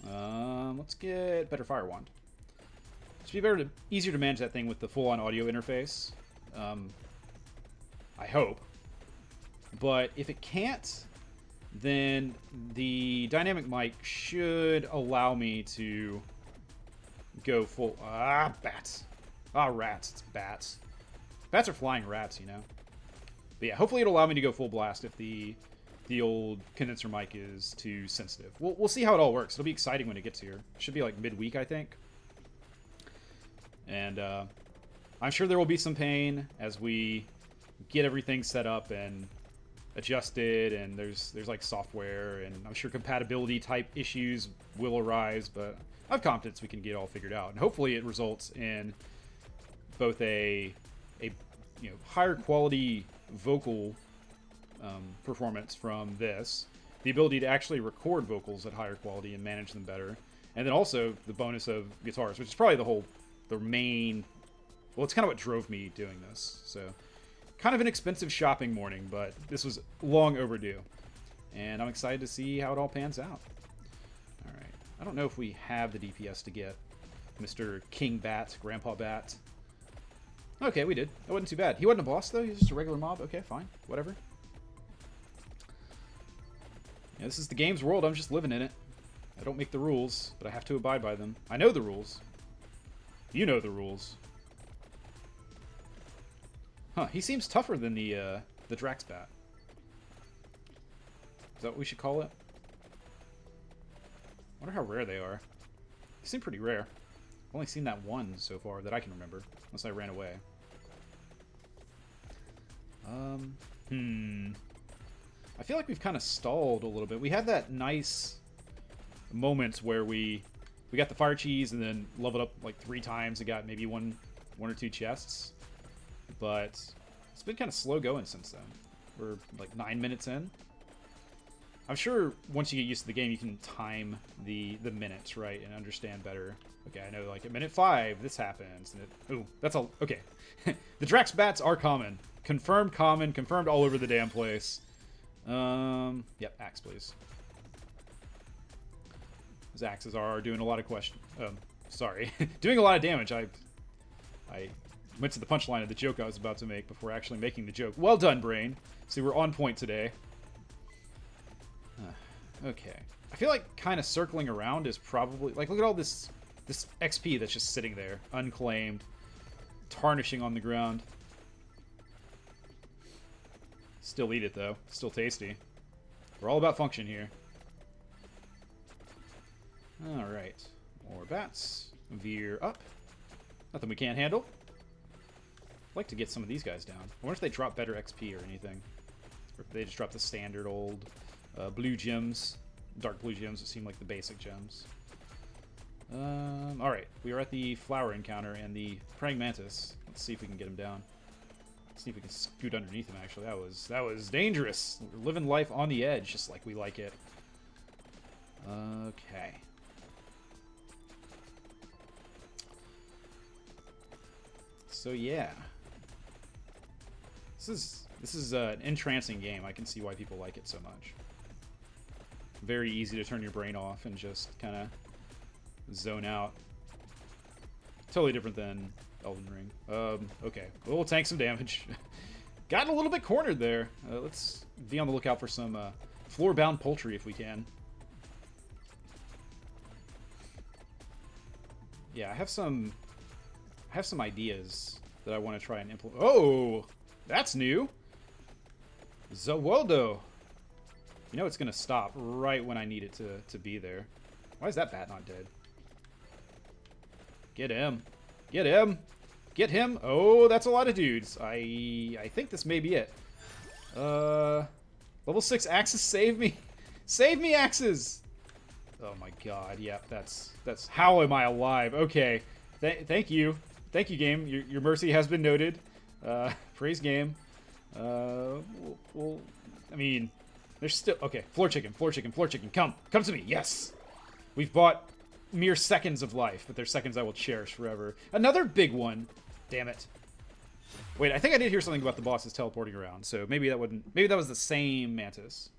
let's get better Fire Wand. It should be easier to manage that thing with the full-on audio interface. I hope. But if it can't, then the dynamic mic should allow me to go full... bats. Rats. It's bats. Bats are flying rats, you know. But yeah, hopefully it'll allow me to go full blast if the old condenser mic is too sensitive. We'll see how it all works. It'll be exciting when it gets here. It should be like midweek, I think. And I'm sure there will be some pain as we get everything set up and adjusted, and there's like software, and I'm sure compatibility type issues will arise, but I have confidence we can get it all figured out, and hopefully it results in both a higher quality vocal performance from this, the ability to actually record vocals at higher quality and manage them better, and then also the bonus of guitars, which is probably the main, well, it's kind of what drove me doing this. So kind of an expensive shopping morning, but this was long overdue. And I'm excited to see how it all pans out. Alright. I don't know if we have the DPS to get Mr. King Bat, Grandpa Bat. Okay, we did. That wasn't too bad. He wasn't a boss, though. He was just a regular mob. Okay, fine. Whatever. Yeah, this is the game's world. I'm just living in it. I don't make the rules, but I have to abide by them. I know the rules. You know the rules. Huh, he seems tougher than the Drax Bat. Is that what we should call it? I wonder how rare they are. They seem pretty rare. I've only seen that one so far that I can remember, unless I ran away. I feel like we've kind of stalled a little bit. We had that nice moments where we we got the fire cheese and then leveled up like 3 times and got maybe one or two chests. But it's been kind of slow going since then. We're like 9 minutes in. I'm sure once you get used to the game, you can time the minutes, right, and understand better. Okay, I know, like, at minute 5, this happens. And ooh, that's all. Okay. The Drax bats are common. Confirmed common. Confirmed all over the damn place. Yep, axe, please. Those axes are doing a lot of sorry. Doing a lot of damage. I went to the punchline of the joke I was about to make before actually making the joke. Well done, brain. See, we're on point today. Okay. I feel like kind of circling around is probably... Like, look at all this XP that's just sitting there. Unclaimed. Tarnishing on the ground. Still eat it, though. Still tasty. We're all about function here. Alright. More bats. Veer up. Nothing we can't handle. I'd like to get some of these guys down. I wonder if they drop better XP or anything. Or if they just drop the standard old... blue gems, dark blue gems that seem like the basic gems. Alright, we are at the flower encounter and the praying mantis. Let's see if we can get him down. Let's see if we can scoot underneath him, actually. That was dangerous. We're living life on the edge, just like we like it. Okay. So, yeah. This is an entrancing game. I can see why people like it so much. Very easy to turn your brain off and just kind of zone out. Totally different than Elden Ring. Okay. We'll tank some damage. Got a little bit cornered there. Let's be on the lookout for some floor-bound poultry if we can. Yeah, I have some ideas that I want to try and implement. Oh! That's new! Zawoldo! You know it's going to stop right when I need it to be there. Why is that bat not dead? Get him. Get him. Get him. Oh, that's a lot of dudes. I think this may be it. Level 6 axes, save me. Save me, axes. Oh my god. Yeah, that's how am I alive? Okay. Thank you. Thank you, game. Your mercy has been noted. Praise game. Well, I mean, there's still... Okay, floor chicken, floor chicken, floor chicken. Come to me. Yes. We've bought mere seconds of life, but they're seconds I will cherish forever. Another big one. Damn it. Wait, I think I did hear something about the bosses teleporting around, so maybe that wouldn't... Maybe that was the same mantis.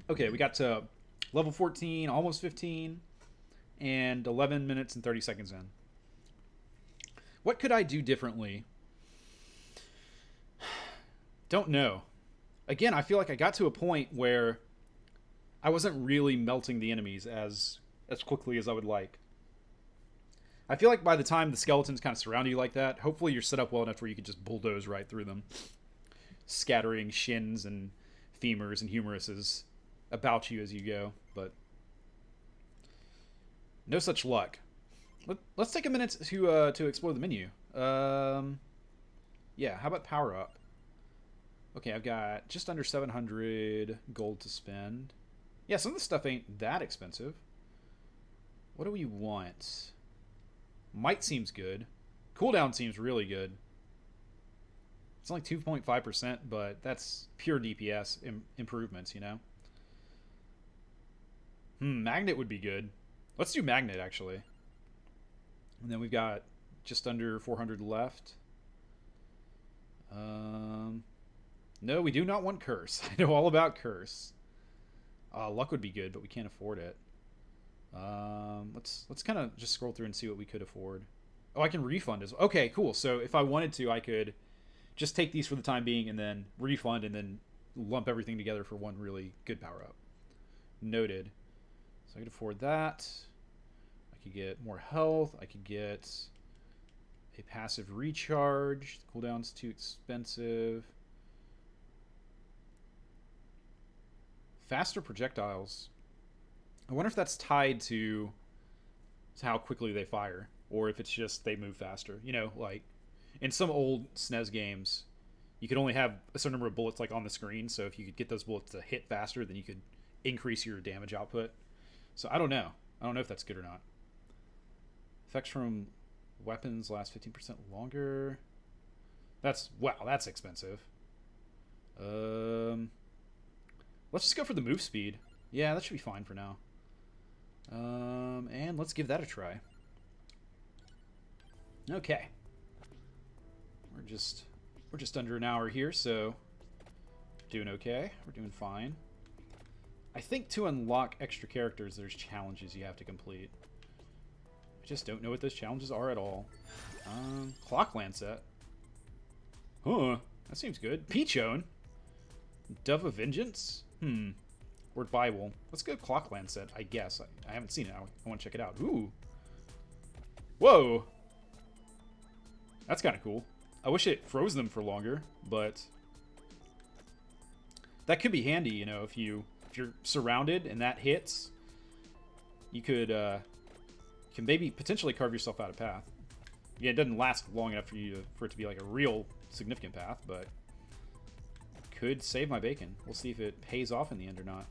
Okay, we got to level 14, almost 15, and 11 minutes and 30 seconds in. What could I do differently? Don't know. Again, I feel like I got to a point where I wasn't really melting the enemies as quickly as I would like. I feel like by the time the skeletons kind of surround you like that, hopefully you're set up well enough where you can just bulldoze right through them. Scattering shins and femurs and humeruses about you as you go, but no such luck. Let's take a minute to explore the menu. Yeah, how about power up? Okay, I've got just under 700 gold to spend. Yeah, some of this stuff ain't that expensive. What do we want? Might seems good. Cooldown seems really good. It's only 2.5%, but that's pure DPS improvements, you know? Magnet would be good. Let's do Magnet, actually. And then we've got just under 400 left. No, we do not want Curse. I know all about Curse. Luck would be good, but we can't afford it. Let's kind of just scroll through and see what we could afford. Oh, I can refund as well. Okay, cool. So if I wanted to, I could just take these for the time being and then refund and then lump everything together for one really good power-up. Noted. So I could afford that. I could get more health. I could get a passive recharge. The cooldown's too expensive. Faster projectiles. I wonder if that's tied to how quickly they fire, or if it's just they move faster. You know, like in some old SNES games, you could only have a certain number of bullets like on the screen. So if you could get those bullets to hit faster, then you could increase your damage output. So I don't know. I don't know if that's good or not. Effects from weapons last 15% longer. Wow, that's expensive. Let's just go for the move speed. Yeah, that should be fine for now. And let's give that a try. Okay. We're just under an hour here, so doing okay. We're doing fine. I think to unlock extra characters, there's challenges you have to complete. I just don't know what those challenges are at all. Clock Lancet. Huh. That seems good. Peachone. Dove of Vengeance? Word Bible. Let's go Clock Lancet, I guess. I haven't seen it. I want to check it out. Ooh. Whoa. That's kind of cool. I wish it froze them for longer, but that could be handy, you know, if you're surrounded and that hits, you could can maybe potentially carve yourself out a path. Yeah, it doesn't last long enough for it to be like a real significant path, but could save my bacon. We'll see if it pays off in the end or not.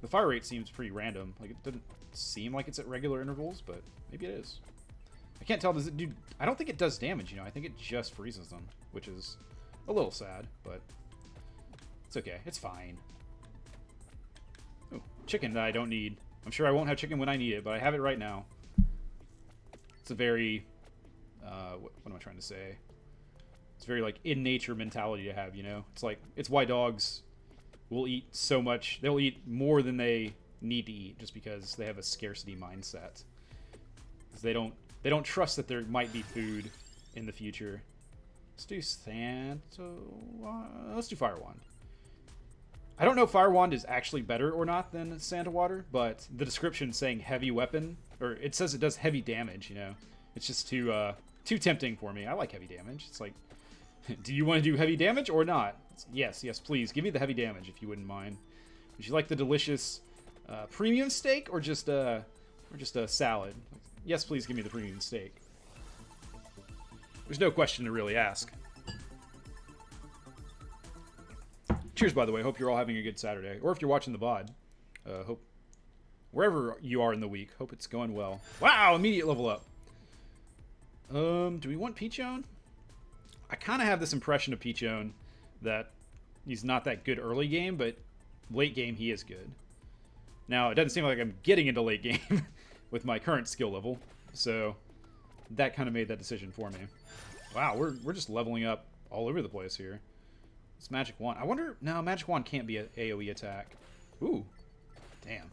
The fire rate seems pretty random. Like, it doesn't seem like it's at regular intervals, but maybe it is. I can't tell. Does it do? I don't think it does damage, you know. I think it just freezes them, which is a little sad, but it's okay. It's fine. Oh, chicken that I don't need. I'm sure I won't have chicken when I need it, but I have it right now. It's a very, what am I trying to say? It's very, like, in-nature mentality to have, you know? It's why dogs will eat so much. They'll eat more than they need to eat just because they have a scarcity mindset. Because they don't trust that there might be food in the future. Let's do let's do Fire Wand. I don't know if Fire Wand is actually better or not than Santa Water, but the description saying heavy weapon, or it says it does heavy damage, you know. It's just too tempting for me. I like heavy damage. It's like, do you want to do heavy damage or not? Yes, please. Give me the heavy damage if you wouldn't mind. Would you like the delicious premium steak or just a salad? Yes, please give me the premium steak. There's no question to really ask. Cheers, by the way. Hope you're all having a good Saturday. Or if you're watching the VOD, hope wherever you are in the week, hope it's going well. Wow, immediate level up. Do we want Peachone? I kind of have this impression of Peachone that he's not that good early game, but late game he is good. Now, it doesn't seem like I'm getting into late game with my current skill level, so that kind of made that decision for me. Wow, we're just leveling up all over the place here. It's Magic Wand. I wonder... No, Magic Wand can't be an AoE attack. Ooh. Damn.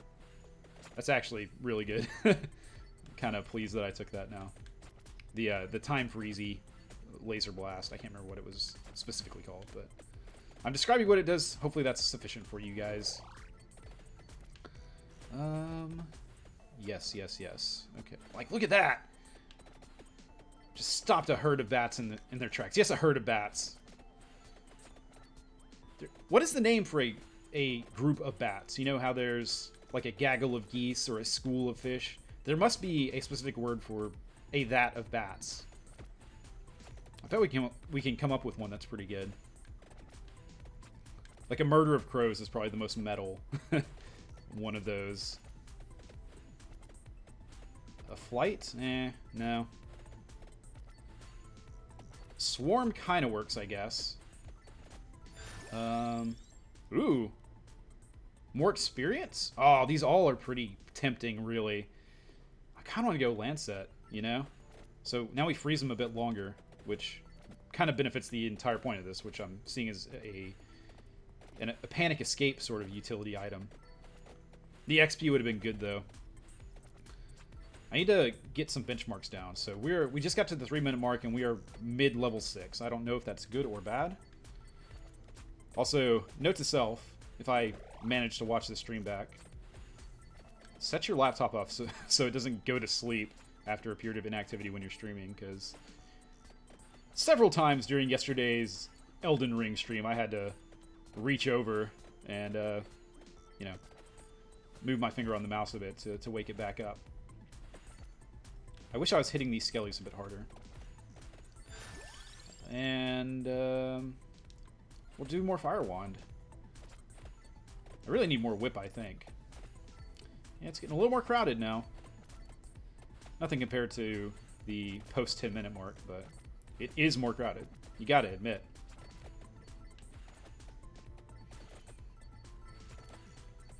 That's actually really good. Kind of pleased that I took that now. The Time Freezy Laser Blast. I can't remember what it was specifically called, but I'm describing what it does. Hopefully that's sufficient for you guys. Yes. Okay. Like, look at that! Just stopped a herd of bats in their tracks. Yes, a herd of bats. What is the name for a group of bats? You know how there's like a gaggle of geese or a school of fish? There must be a specific word for that of bats. I bet we can come up with one that's pretty good. Like a murder of crows is probably the most metal one of those. A flight? No. Swarm kind of works, I guess. Ooh. More experience? Oh, these all are pretty tempting, really. I kind of want to go Lancet, you know? So now we freeze them a bit longer, which kind of benefits the entire point of this, which I'm seeing as a panic escape sort of utility item. The XP would have been good, though. I need to get some benchmarks down. So we just got to the 3-minute mark, and we are mid-level 6. I don't know if that's good or bad. Also, note to self, if I manage to watch this stream back, set your laptop off so it doesn't go to sleep after a period of inactivity when you're streaming, because several times during yesterday's Elden Ring stream, I had to reach over and, you know, move my finger on the mouse a bit to wake it back up. I wish I was hitting these skellies a bit harder. And, we'll do more Fire Wand. I really need more Whip, I think. Yeah, it's getting a little more crowded now. Nothing compared to the post 10-minute mark, but it is more crowded. You gotta admit.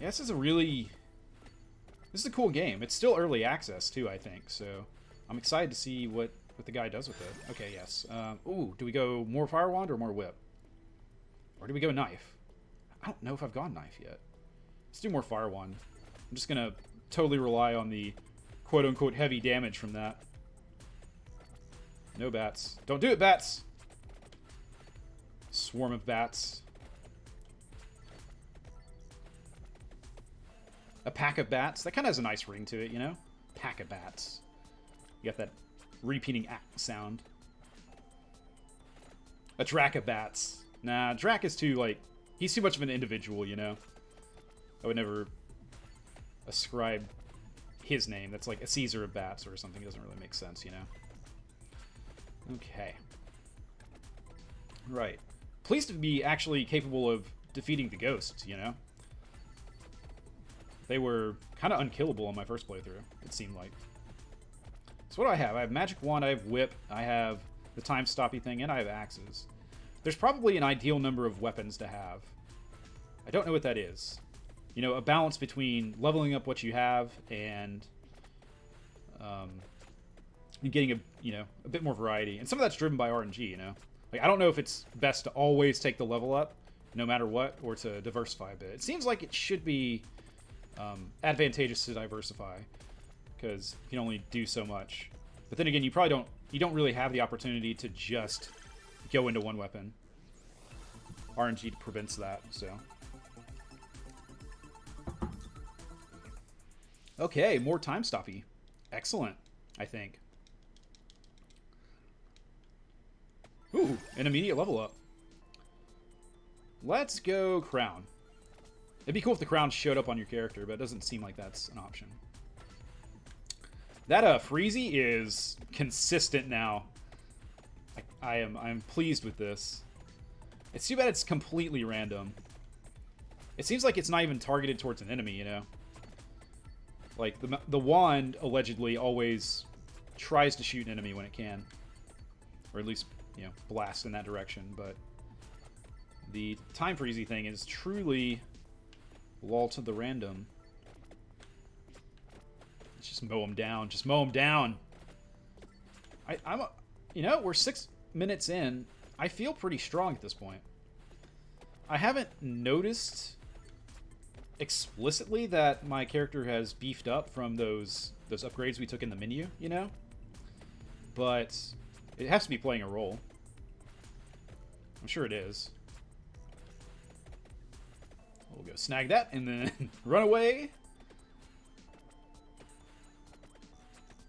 Yeah, this is a cool game. It's still early access, too, I think, so I'm excited to see what the guy does with it. Okay, yes. Ooh, do we go more Fire Wand or more Whip? Or do we go Knife? I don't know if I've gone Knife yet. Let's do more Fire Wand. I'm just gonna totally rely on the quote-unquote heavy damage from that. No bats. Don't do it, bats! Swarm of bats. A pack of bats. That kind of has a nice ring to it, you know? Pack of bats. You got that repeating sound. A Drac of bats. Nah, Drac is too, like... He's too much of an individual, you know? I would never ascribe his name. That's like a Caesar of bats or something. It doesn't really make sense, you know? Okay. Right. Pleased to be actually capable of defeating the ghosts, you know? They were kind of unkillable on my first playthrough, it seemed like. So what do I have? I have Magic Wand, I have Whip, I have the Time Stoppy thing, and I have Axes. There's probably an ideal number of weapons to have. I don't know what that is. You know, a balance between leveling up what you have and getting a bit more variety. And some of that's driven by RNG, you know? Like, I don't know if it's best to always take the level up, no matter what, or to diversify a bit. It seems like it should be advantageous to diversify, because you can only do so much. But then again, you don't really have the opportunity to just go into one weapon. RNG prevents that, so. Okay, more Time Stoppy. Excellent, I think. Ooh, an immediate level up. Let's go Crown. It'd be cool if the crown showed up on your character, but it doesn't seem like that's an option. That Freezy is consistent now. I'm pleased with this. It's too bad it's completely random. It seems like it's not even targeted towards an enemy, you know? Like, the wand allegedly always tries to shoot an enemy when it can. Or at least, you know, blast in that direction, but the Time Freezy thing is truly lull to the random. Let's just mow him down. Just mow him down. You know, we're 6 minutes in. I feel pretty strong at this point. I haven't noticed explicitly that my character has beefed up from those upgrades we took in the menu, you know? But it has to be playing a role. I'm sure it is. We'll go snag that and then run away.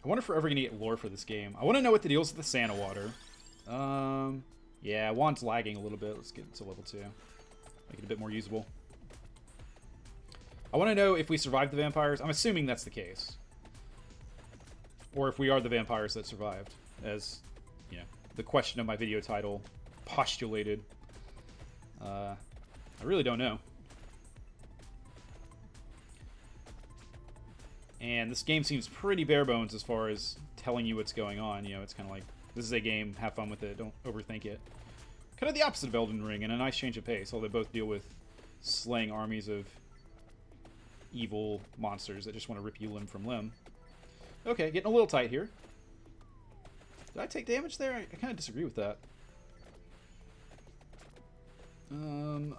I wonder if we're ever going to get lore for this game. I want to know what the deal is with the Santa water. Yeah, wand's lagging a little bit. Let's get to level 2. Make it a bit more usable. I want to know if we survived the vampires. I'm assuming that's the case. Or if we are the vampires that survived. As, you know, the question of my video title postulated. I really don't know. And this game seems pretty bare bones as far as telling you what's going on. You know, it's kind of like, this is a game, have fun with it, don't overthink it. Kind of the opposite of Elden Ring, and a nice change of pace, although they both deal with slaying armies of evil monsters that just want to rip you limb from limb. Okay, getting a little tight here. Did I take damage there? I kind of disagree with that.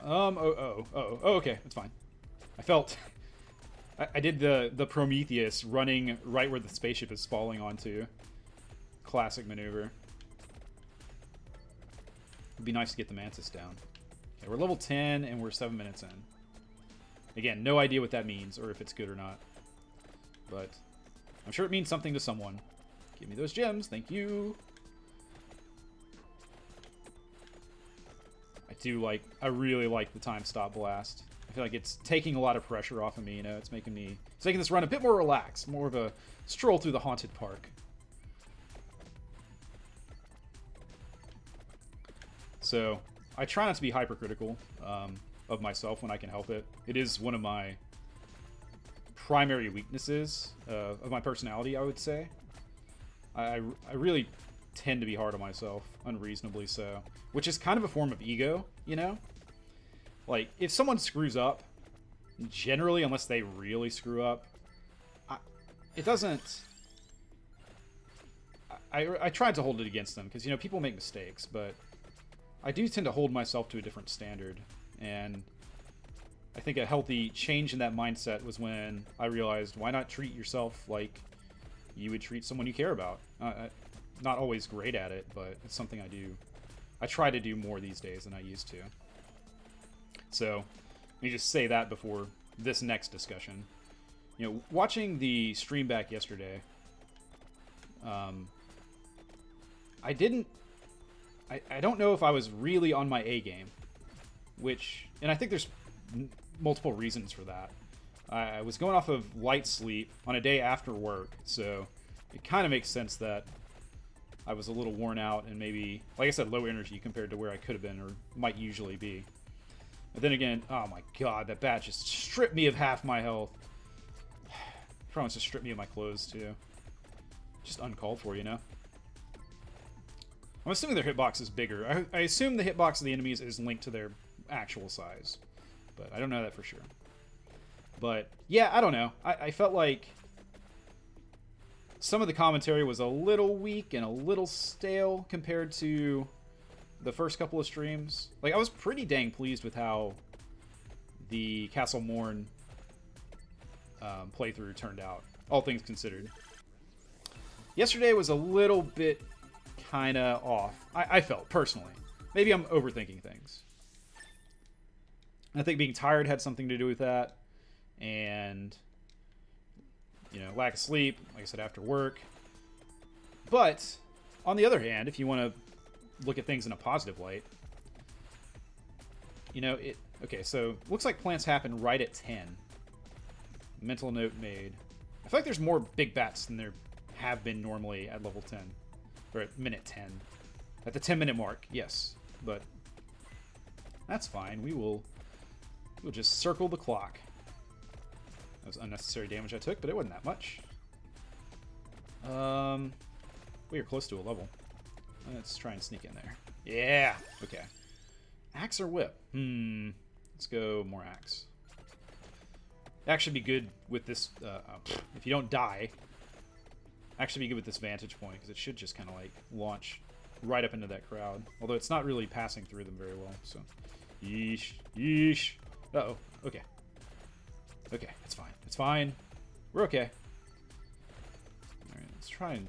Okay, that's fine. I felt... I did the Prometheus running right where the spaceship is falling onto. Classic maneuver. It'd be nice to get the Mantis down. Okay, we're level 10 and we're 7 minutes in. Again, no idea what that means or if it's good or not. But I'm sure it means something to someone. Give me those gems, thank you. I really like the time stop blast. I feel like it's taking a lot of pressure off of me, you know, it's making this run a bit more relaxed, more of a stroll through the haunted park. So, I try not to be hypercritical of myself when I can help it. It is one of my primary weaknesses of my personality, I would say. I really tend to be hard on myself, unreasonably so, which is kind of a form of ego, you know? Like, if someone screws up, generally, unless they really screw up, it doesn't... I tried to hold it against them, because, you know, people make mistakes, but I do tend to hold myself to a different standard, and I think a healthy change in that mindset was when I realized, why not treat yourself like you would treat someone you care about? Not always great at it, but it's something I try to do more these days than I used to. So, let me just say that before this next discussion. You know, watching the stream back yesterday, I don't know if I was really on my A game, and I think there's multiple reasons for that. I was going off of light sleep on a day after work, so it kind of makes sense that I was a little worn out and maybe, like I said, low energy compared to where I could have been or might usually be. But then again, oh my god, that bat just stripped me of half my health. Probably wants to strip me of my clothes too. Just uncalled for, you know? I'm assuming their hitbox is bigger. I assume the hitbox of the enemies is linked to their actual size, but I don't know that for sure. But yeah, I don't know. I felt like some of the commentary was a little weak and a little stale compared to the first couple of streams. Like, I was pretty dang pleased with how the Castle Morn playthrough turned out, all things considered. Yesterday was a little bit kind of off. I felt, personally. Maybe I'm overthinking things. I think being tired had something to do with that. And, you know, lack of sleep, like I said, after work. But, on the other hand, if you want to look at things in a positive light, you know, okay, so, looks like plants happen right at 10. Mental note made. I feel like there's more big bats than there have been normally at level 10. Or at minute 10. At the 10-minute mark, yes. But that's fine. We'll just circle the clock. That was unnecessary damage I took, but it wasn't that much. We are close to a level. Let's try and sneak in there. Yeah! Okay. Axe or whip? Let's go more axe. Axe should be good with this, if you don't die. Axe should be good with this vantage point, because it should just kind of, like, launch right up into that crowd. Although it's not really passing through them very well, so... Yeesh. Yeesh. Uh-oh. Okay. Okay, it's fine. It's fine. We're okay. Alright, let's try and...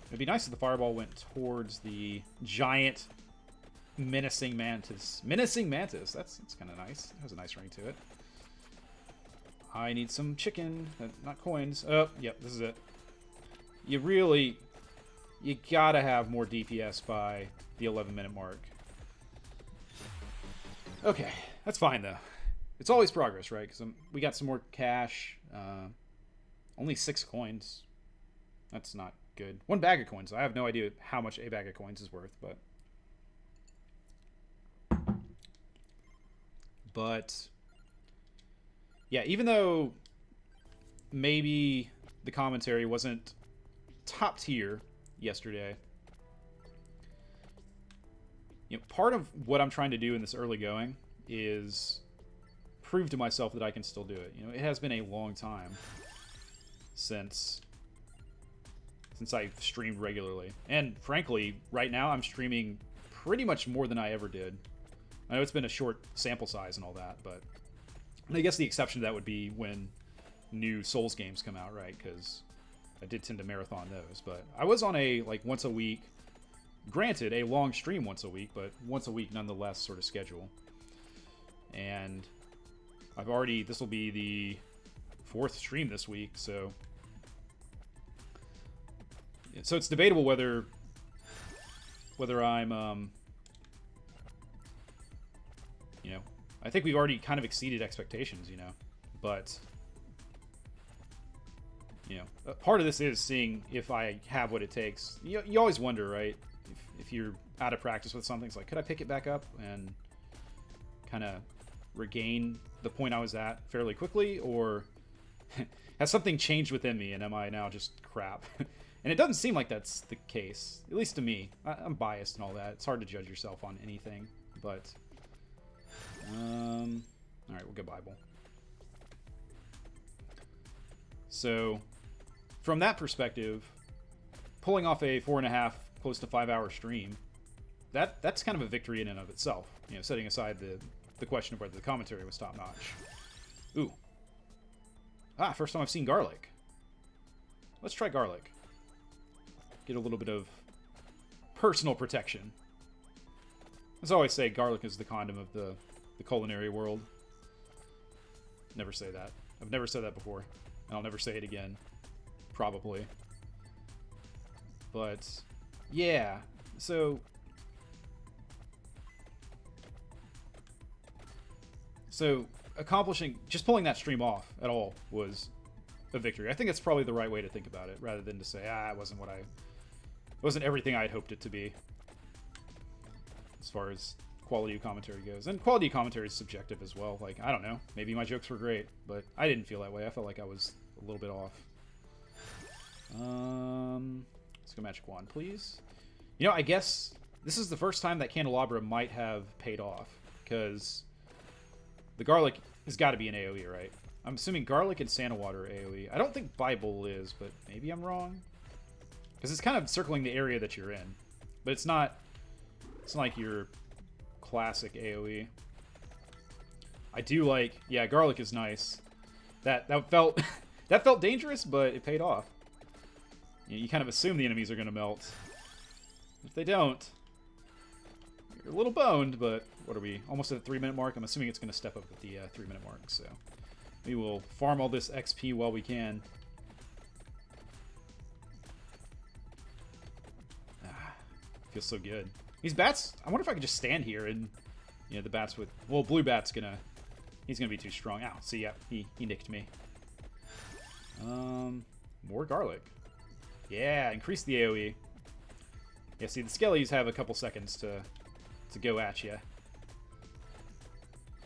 It'd be nice if the fireball went towards the giant menacing mantis. Menacing mantis! That's kind of nice. It has a nice ring to it. I need some chicken, not coins. Oh, yep, this is it. You gotta have more DPS by the 11-minute mark. Okay, that's fine though. It's always progress, right? Because we got some more cash. Only 6 coins. That's not good. 1 bag of coins. I have no idea how much a bag of coins is worth, but... yeah, even though maybe the commentary wasn't top tier yesterday, you know, part of what I'm trying to do in this early going is prove to myself that I can still do it. You know, it has been a long time since I've streamed regularly. And frankly, right now I'm streaming pretty much more than I ever did. I know it's been a short sample size and all that, but I guess the exception to that would be when new Souls games come out, right? Because I did tend to marathon those. But I was on a, like, once a week, granted, a long stream once a week, but once a week nonetheless sort of schedule. And this will be the 4th stream this week, so it's debatable whether I'm, you know, I think we've already kind of exceeded expectations, you know, but, you know, part of this is seeing if I have what it takes. You always wonder, right, if you're out of practice with something, it's like, could I pick it back up and kind of regain the point I was at fairly quickly, or has something changed within me and am I now just crap? And it doesn't seem like that's the case, at least to me. I'm biased and all that. It's hard to judge yourself on anything, but alright, we'll go Bible. So from that perspective, pulling off a 4.5 close to 5 hour stream, that's kind of a victory in and of itself, you know, setting aside the question of whether the commentary was top notch. Ooh. First time I've seen garlic. Let's try garlic. Get a little bit of personal protection. As I always say, garlic is the condom of the culinary world. Never say that. I've never said that before. And I'll never say it again. Probably. But, yeah. So accomplishing, just pulling that stream off at all was a victory. I think that's probably the right way to think about it, rather than to say, it wasn't everything I had hoped it to be, as far as quality of commentary goes. And quality of commentary is subjective as well. Like, I don't know, maybe my jokes were great, but I didn't feel that way. I felt like I was a little bit off. Let's go Magic Wand, please. You know, I guess this is the first time that Candelabra might have paid off, because the garlic has got to be an AoE, right? I'm assuming garlic and Santa Water are AoE. I don't think Bible is, but maybe I'm wrong. Because it's kind of circling the area that you're in. But it's not like your classic AoE. I do like, yeah, garlic is nice. That felt that felt dangerous, but it paid off. You kind of assume the enemies are going to melt. If they don't, you're a little boned, but what are we? Almost at the 3-minute mark? I'm assuming it's going to step up at the 3-minute mark, so we will farm all this XP while we can. Feels so good. These bats, I wonder if I could just stand here and, you know, the bats with, well, blue bat's he's gonna be too strong. Ow, see, yeah, he nicked me. More garlic. Yeah, increase the AoE. Yeah, see, the skellies have a couple seconds to go at you.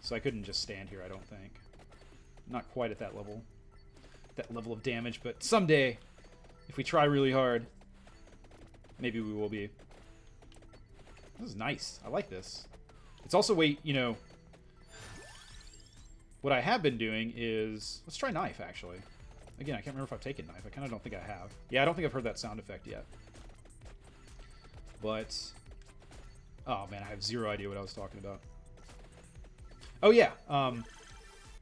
So I couldn't just stand here, I don't think. Not quite at that level. That level of damage, but someday, if we try really hard, maybe we will be. This is nice. I like this. It's also, you know, what I have been doing is, let's try knife, actually. Again, I can't remember if I've taken knife. I kind of don't think I have. Yeah, I don't think I've heard that sound effect yet. But, oh man, I have zero idea what I was talking about. Oh yeah,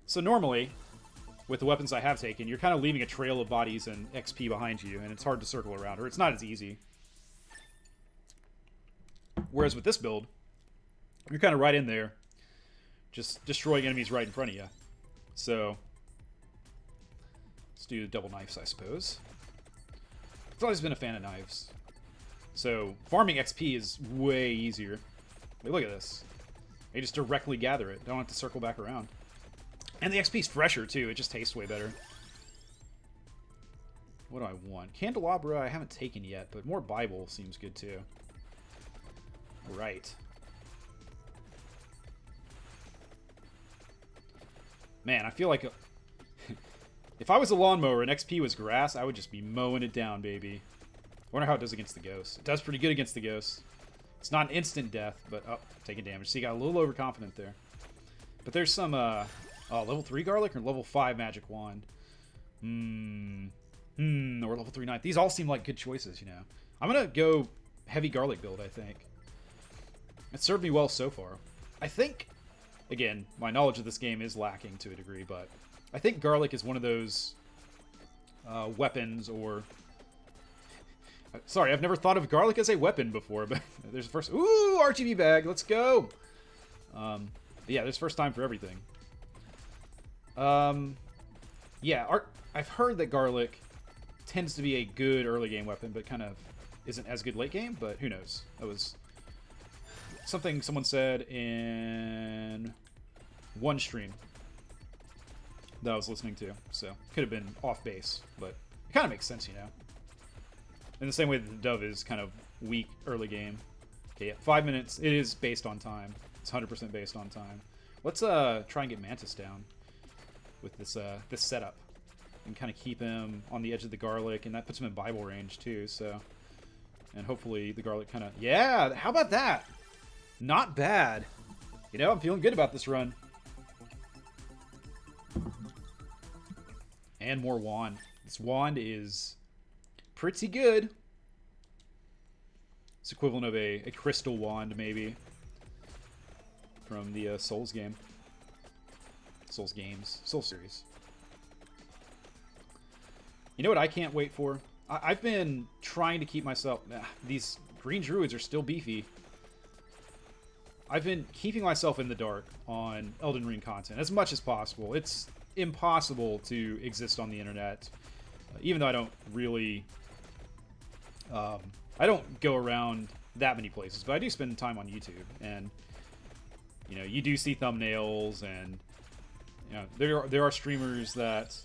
so normally, with the weapons I have taken, you're kind of leaving a trail of bodies and XP behind you, and it's hard to circle around, or it's not as easy. Whereas with this build, you're kind of right in there, just destroying enemies right in front of you. So, let's do double knives, I suppose. I've always been a fan of knives. So, farming XP is way easier. Wait, look at this. You just directly gather it. Don't have to circle back around. And the XP's fresher, too. It just tastes way better. What do I want? Candelabra I haven't taken yet, but more Bible seems good, too. Right. Man, I feel like if I was a lawnmower and XP was grass, I would just be mowing it down, baby. I wonder how it does against the ghosts. It does pretty good against the ghosts. It's not an instant death, but taking damage. So you got a little overconfident there. But there's some level 3 garlic or level 5 magic wand. Or level 3 knife. These all seem like good choices, you know. I'm gonna go heavy garlic build, I think. It's served me well so far. I think, again, my knowledge of this game is lacking to a degree, but I think garlic is one of those weapons or... Sorry, I've never thought of garlic as a weapon before, but there's the first... Ooh, RGB bag, let's go! Yeah, there's first time for everything. Yeah, I've heard that garlic tends to be a good early game weapon, but kind of isn't as good late game, but who knows? That was something someone said in one stream that I was listening to, so could have been off base, but it kind of makes sense, you know? In the same way that the Dove is kind of weak early game. Okay, yeah, 5 minutes. It is based on time. It's 100% based on time. Let's try and get Mantis down with this this setup, and kind of keep him on the edge of the garlic, and that puts him in Bible range too. So, and hopefully the garlic kind of, yeah. How about that? Not bad. You know, I'm feeling good about this run. And more wand. This wand is pretty good. It's equivalent of a crystal wand, maybe, from the Souls game. Souls games. Souls series. You know what I can't wait for? I've been trying to keep myself... these green druids are still beefy. I've been keeping myself in the dark on Elden Ring content as much as possible. It's impossible to exist on the internet, even though I don't really... I don't go around that many places, but I do spend time on YouTube, and you know, you do see thumbnails, and you know, there are streamers that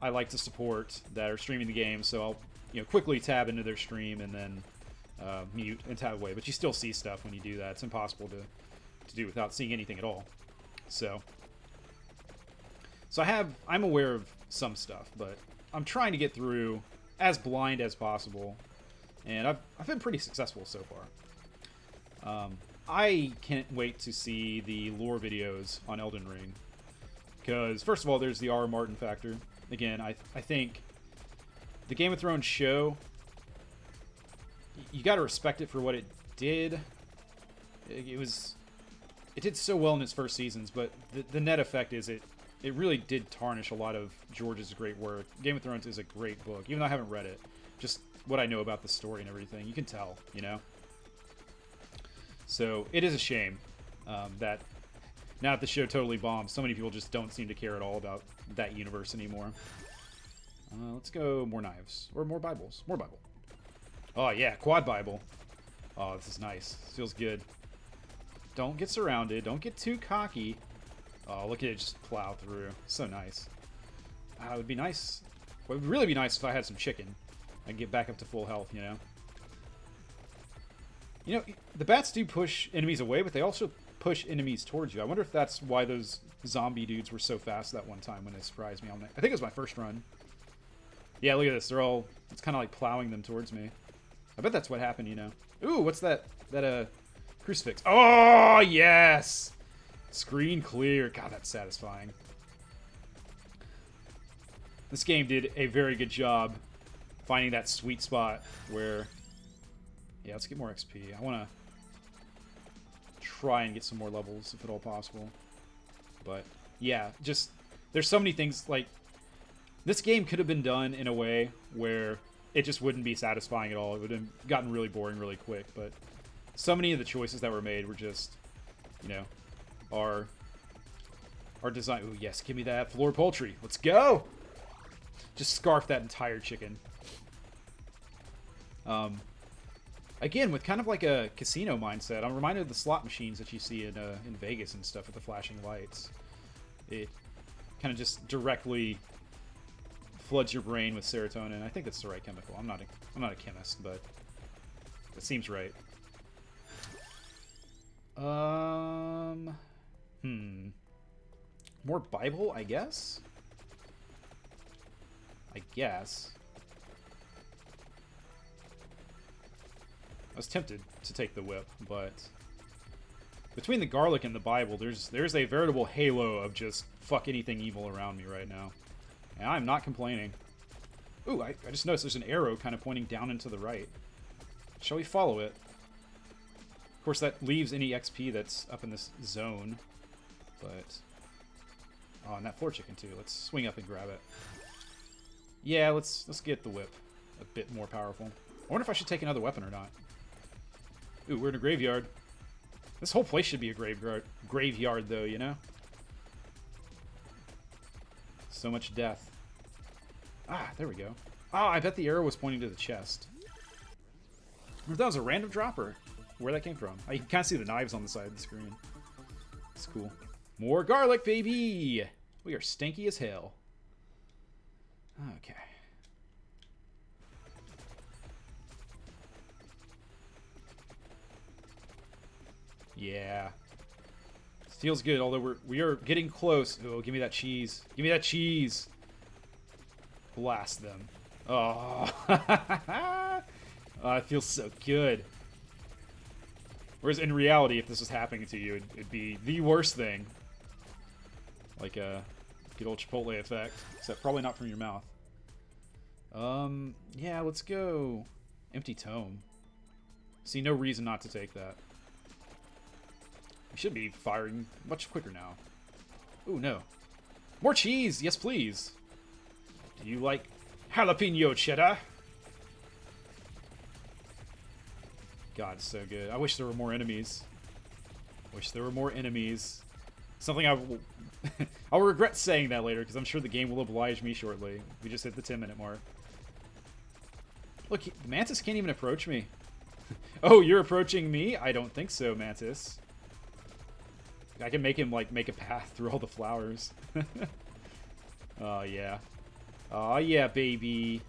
I like to support that are streaming the game, so I'll, you know, quickly tab into their stream and then mute and tab away. But you still see stuff when you do that. It's impossible to do without seeing anything at all. So I'm aware of some stuff, but I'm trying to get through as blind as possible, and I've been pretty successful so far. I can't wait to see the lore videos on Elden Ring, because first of all, there's the R. Martin factor. Again, I think the Game of Thrones show, you got to respect it for what it did. It did so well in its first seasons, but the net effect is it really did tarnish a lot of George's great work. Game of Thrones is a great book, even though I haven't read it. Just what I know about the story and everything, you can tell, you know? So it is a shame that now that the show totally bombs, so many people just don't seem to care at all about that universe anymore. Let's go more knives. Or more Bibles. More Bible. Oh, yeah. Quad Bible. Oh, this is nice. This feels good. Don't get surrounded. Don't get too cocky. Oh, look at it just plow through. So nice. It would be nice. It would really be nice if I had some chicken. I'd get back up to full health, you know? You know, the bats do push enemies away, but they also push enemies towards you. I wonder if that's why those zombie dudes were so fast that one time when they surprised me. I think it was my first run. Yeah, look at this. They're all... It's kind of like plowing them towards me. I bet that's what happened, you know. Ooh, what's that? That, crucifix. Oh, yes! Screen clear. God, that's satisfying. This game did a very good job finding that sweet spot where... Yeah, let's get more XP. I want to try and get some more levels, if at all possible. But, yeah, just... There's so many things, like... This game could have been done in a way where it just wouldn't be satisfying at all. It would have gotten really boring really quick, but so many of the choices that were made were just, you know, our design. Ooh, yes, give me that floor poultry. Let's go! Just scarf that entire chicken. Again, with kind of like a casino mindset, I'm reminded of the slot machines that you see in Vegas and stuff with the flashing lights. It kind of just directly floods your brain with serotonin. I think that's the right chemical. I'm not a chemist, but it seems right. More Bible, I guess? I was tempted to take the whip, but between the garlic and the Bible, there's a veritable halo of just fuck anything evil around me right now. And I'm not complaining. Ooh, I just noticed there's an arrow kind of pointing down and to the right. Shall we follow it? Of course, that leaves any XP that's up in this zone. But... Oh, and that floor chicken, too. Let's swing up and grab it. Yeah, let's get the whip a bit more powerful. I wonder if I should take another weapon or not. Ooh, we're in a graveyard. This whole place should be a graveyard, though, you know? So much death. Ah, there we go. Oh, I bet the arrow was pointing to the chest. Or if that was a random dropper. Where that came from. You can kind of see the knives on the side of the screen. It's cool. More garlic, baby! We are stinky as hell. Okay. Yeah. Feels good, although we are getting close. Oh, give me that cheese. Give me that cheese. Blast them. Oh. Oh, it feels so good. Whereas in reality, if this was happening to you, it'd be the worst thing. Like a good old Chipotle effect. Except probably not from your mouth. Yeah, let's go. Empty tome. See no reason not to take that. We should be firing much quicker now. Ooh, no. More cheese! Yes, please! Do you like jalapeno cheddar? God, so good. I wish there were more enemies. Wish there were more enemies. Something I will... I'll regret saying that later, because I'm sure the game will oblige me shortly. We just hit the 10-minute mark. Look, Mantis can't even approach me. Oh, you're approaching me? I don't think so, Mantis. I can make him, like, make a path through all the flowers. Oh, yeah. Oh, yeah, baby.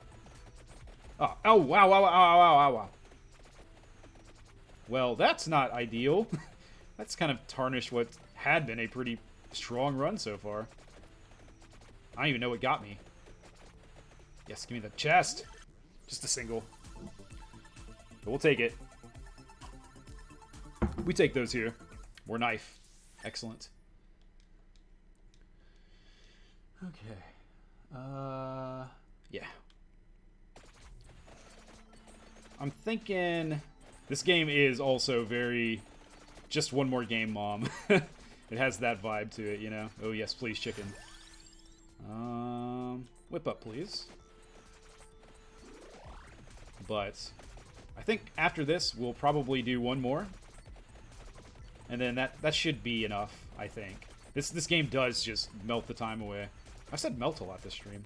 Oh, wow, wow, wow, wow, wow, wow. Well, that's not ideal. That's kind of tarnished what had been a pretty strong run so far. I don't even know what got me. Yes, give me the chest. Just a single. But we'll take it. We take those here. More knife. Excellent. Okay. Yeah. I'm thinking... This game is also very... Just one more game, Mom. It has that vibe to it, you know? Oh, yes, please, chicken. Whip up, please. But I think after this, we'll probably do one more. And then that should be enough, I think. This game does just melt the time away. I said melt a lot this stream.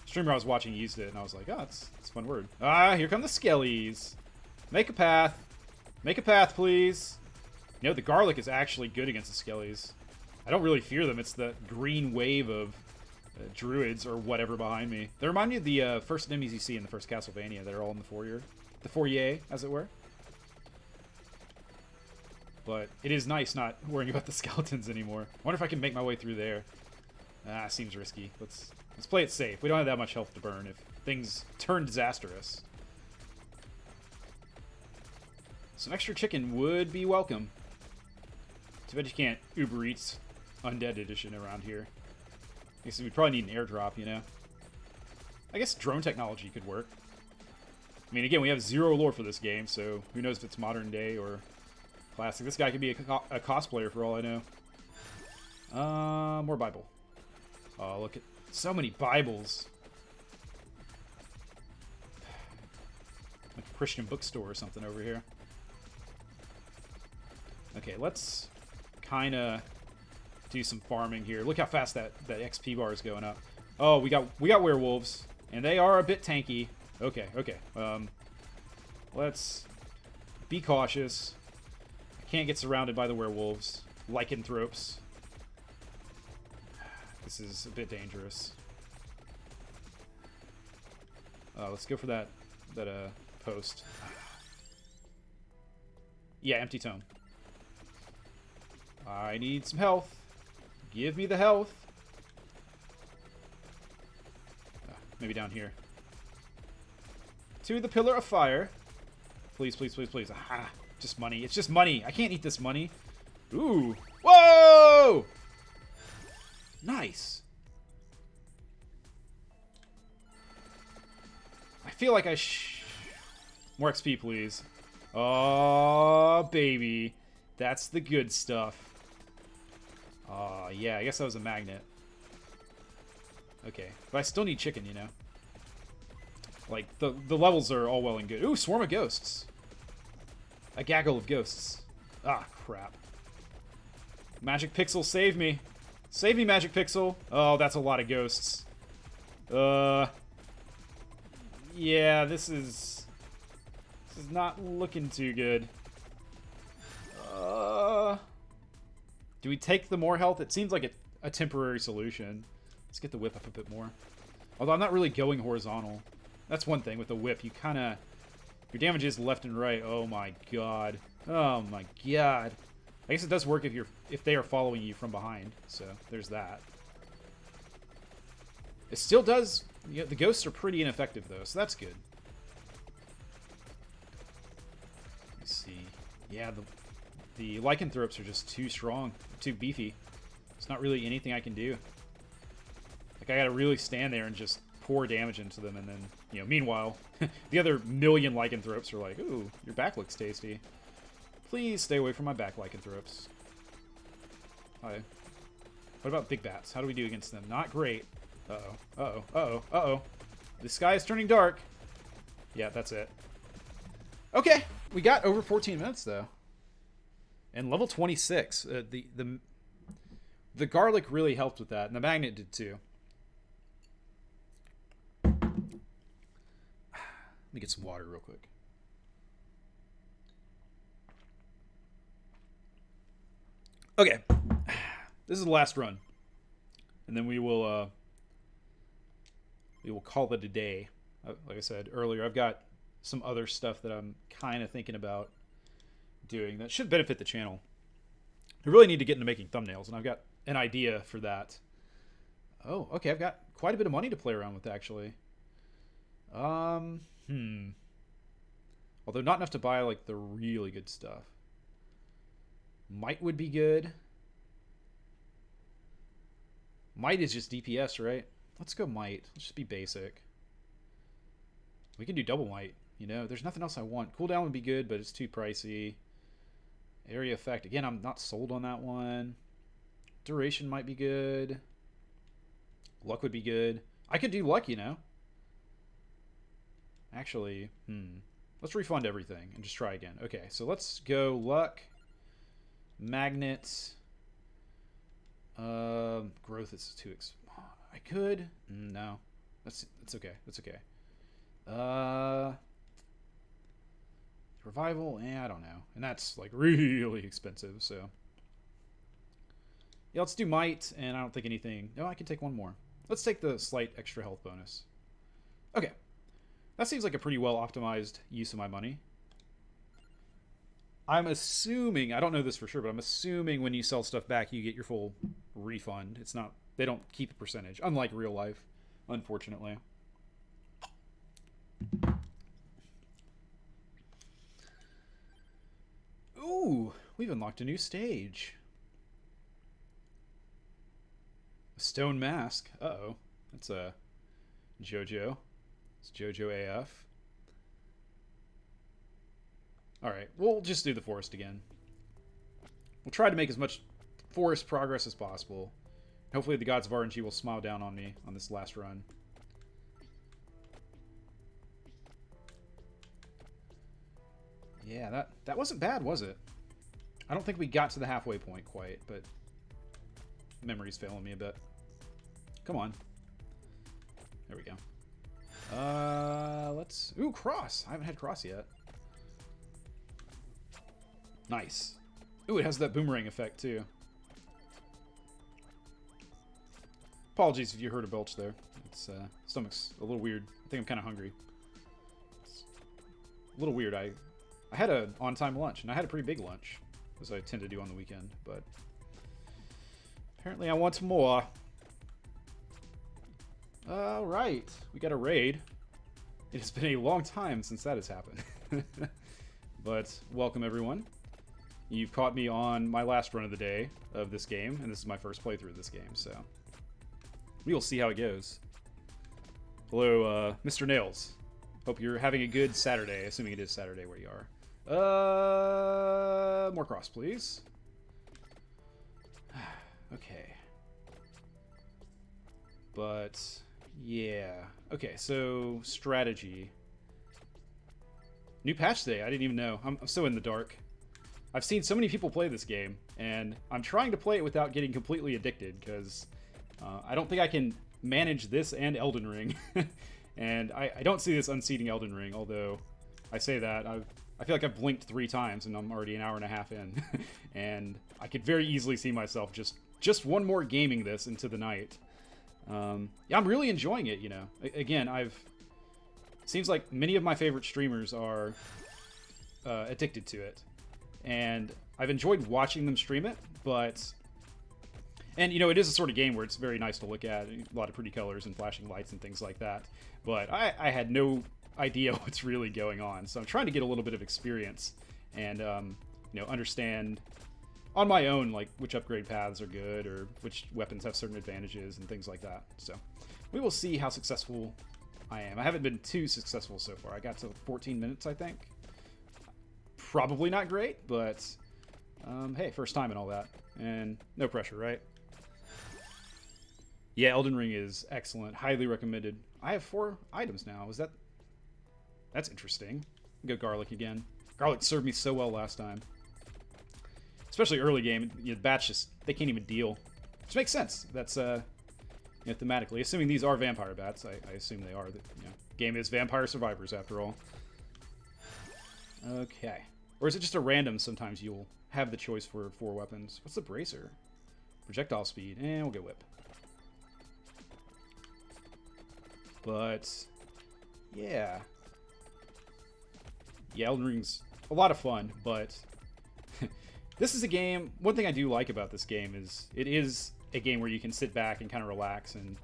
Streamer I was watching used it, and I was like, oh, it's a fun word. Ah, here come the skellies. Make a path. Make a path, please. You know, the garlic is actually good against the skellies. I don't really fear them. It's the green wave of druids or whatever behind me. They remind me of the first enemies you see in the first Castlevania. They're all in the foyer. The foyer, as it were. But it is nice not worrying about the skeletons anymore. I wonder if I can make my way through there. Ah, seems risky. Let's play it safe. We don't have that much health to burn if things turn disastrous. Some extra chicken would be welcome. Too bad you can't Uber Eats Undead Edition around here. I guess we'd probably need an airdrop, you know? I guess drone technology could work. I mean, again, we have zero lore for this game, so who knows if it's modern day or classic. This guy could be a cosplayer for all I know. More Bible. Oh, look at so many Bibles. Like a Christian bookstore or something over here. Okay, let's kind of do some farming here. Look how fast that XP bar is going up. Oh, we got werewolves, and they are a bit tanky. Okay, okay. Let's be cautious. I can't get surrounded by the werewolves. Lycanthropes. This is a bit dangerous. Let's go for that post. Yeah, empty tome. I need some health. Give me the health. Maybe down here. To the pillar of fire. Please, please, please, please. Aha. Just money. It's just money. I can't eat this money. Ooh. Whoa! Nice. I feel like more XP, please. Oh, baby. That's the good stuff. Oh, yeah, I guess that was a magnet. Okay, but I still need chicken, you know? Like, the levels are all well and good. Ooh, swarm of ghosts. A gaggle of ghosts. Ah, crap. Magic Pixel, save me. Save me, Magic Pixel. Oh, that's a lot of ghosts. Yeah, this is not looking too good. Do we take the more health? It seems like a temporary solution. Let's get the whip up a bit more. Although I'm not really going horizontal. That's one thing with the whip. You kind of... Your damage is left and right. Oh my god. Oh my god. I I guess it does work if they are following you from behind. So there's that. It still does. You know, the ghosts are pretty ineffective though, so that's good. Let's see. Yeah, the lycanthropes are just too strong, too beefy. It's not really anything I can do. Like, I gotta really stand there and just pour damage into them, and then, you know, meanwhile, the other million lycanthropes are like, ooh, your back looks tasty. Please stay away from my back, lycanthropes. Hi. What about big bats? How do we do against them? Not great. Uh-oh. Uh-oh. Uh-oh. Uh-oh. The sky is turning dark. Yeah, that's it. Okay. We got over 14 minutes, though. And level 26. The garlic really helped with that, and the magnet did too. Let me get some water real quick. Okay. This is the last run. And then we will call it a day. Like I said earlier, I've got some other stuff that I'm kind of thinking about doing that should benefit the channel. I really need to get into making thumbnails, and I've got an idea for that. Oh, okay, I've got quite a bit of money to play around with, actually. Although not enough to buy, like, the really good stuff. Might would be good. Might is just DPS, right? Let's go might. Let's just be basic. We can do double might, you know? There's nothing else I want. Cooldown would be good, but it's too pricey. Area effect. Again, I'm not sold on that one. Duration might be good. Luck would be good. I could do luck, you know? Actually, let's refund everything and just try again. Okay, so let's go luck. Magnet. Growth is too I could. No. That's okay. That's okay. Revival, I don't know. And that's like really expensive, so. Yeah, let's do might, and I don't think anything. No, I can take one more. Let's take the slight extra health bonus. Okay. That seems like a pretty well optimized use of my money. I'm assuming, I don't know this for sure, but I'm assuming when you sell stuff back, you get your full refund. It's not, they don't keep a percentage, unlike real life, unfortunately. Ooh, we've unlocked a new stage. A stone mask. Uh-oh. That's a JoJo. It's JoJo AF. Alright, we'll just do the forest again. We'll try to make as much forest progress as possible. Hopefully the gods of RNG will smile down on me on this last run. Yeah, that wasn't bad, was it? I don't think we got to the halfway point quite, but memory's failing me a bit. Come on. There we go. Let's... Ooh, cross! I haven't had cross yet. Nice. Ooh, it has that boomerang effect, too. Apologies if you heard a belch there. It's, stomach's a little weird. I think I'm kind of hungry. It's a little weird. I had an on-time lunch, and I had a pretty big lunch, as I tend to do on the weekend, but apparently I want more. Alright, we got a raid. It has been a long time since that has happened. But welcome, everyone. You've caught me on my last run of the day of this game, and this is my first playthrough of this game, so we will see how it goes. Hello, Mr. Nails. Hope you're having a good Saturday, assuming it is Saturday where you are. More cross, please. Okay. But, yeah. Okay, so, strategy. New patch today, I didn't even know. I'm so in the dark. I've seen so many people play this game, and I'm trying to play it without getting completely addicted, because I don't think I can manage this and Elden Ring. And I don't see this unseating Elden Ring, although I say that, I feel like I've blinked 3 times, and I'm already an hour and a half in. And I could very easily see myself just one more gaming this into the night. Yeah, I'm really enjoying it, you know. Again, it seems like many of my favorite streamers are addicted to it. and I've enjoyed watching them stream it, and, you know, it is a sort of game where it's very nice to look at, a lot of pretty colors and flashing lights and things like that, but I had no idea what's really going on, so I'm trying to get a little bit of experience and, you know, understand on my own, like, which upgrade paths are good or which weapons have certain advantages and things like that. So we will see how successful I am. I haven't been too successful so far. I got to 14 minutes, I think. Probably not great, but hey, first time and all that. And no pressure, right? Yeah, Elden Ring is excellent. Highly recommended. I have 4 items now. That's interesting. Go garlic again. Garlic served me so well last time. Especially early game, you know, the bats just, they can't even deal. Which makes sense. That's, you know, thematically. Assuming these are vampire bats, I assume they are. The, you know, game is Vampire Survivors, after all. Okay. Or is it just a random, sometimes you'll have the choice for 4 weapons? What's the bracer? Projectile speed. And we'll get whip. But, yeah. Yeah, Elden Ring's a lot of fun, but this is a game, one thing I do like about this game is it is a game where you can sit back and kind of relax and,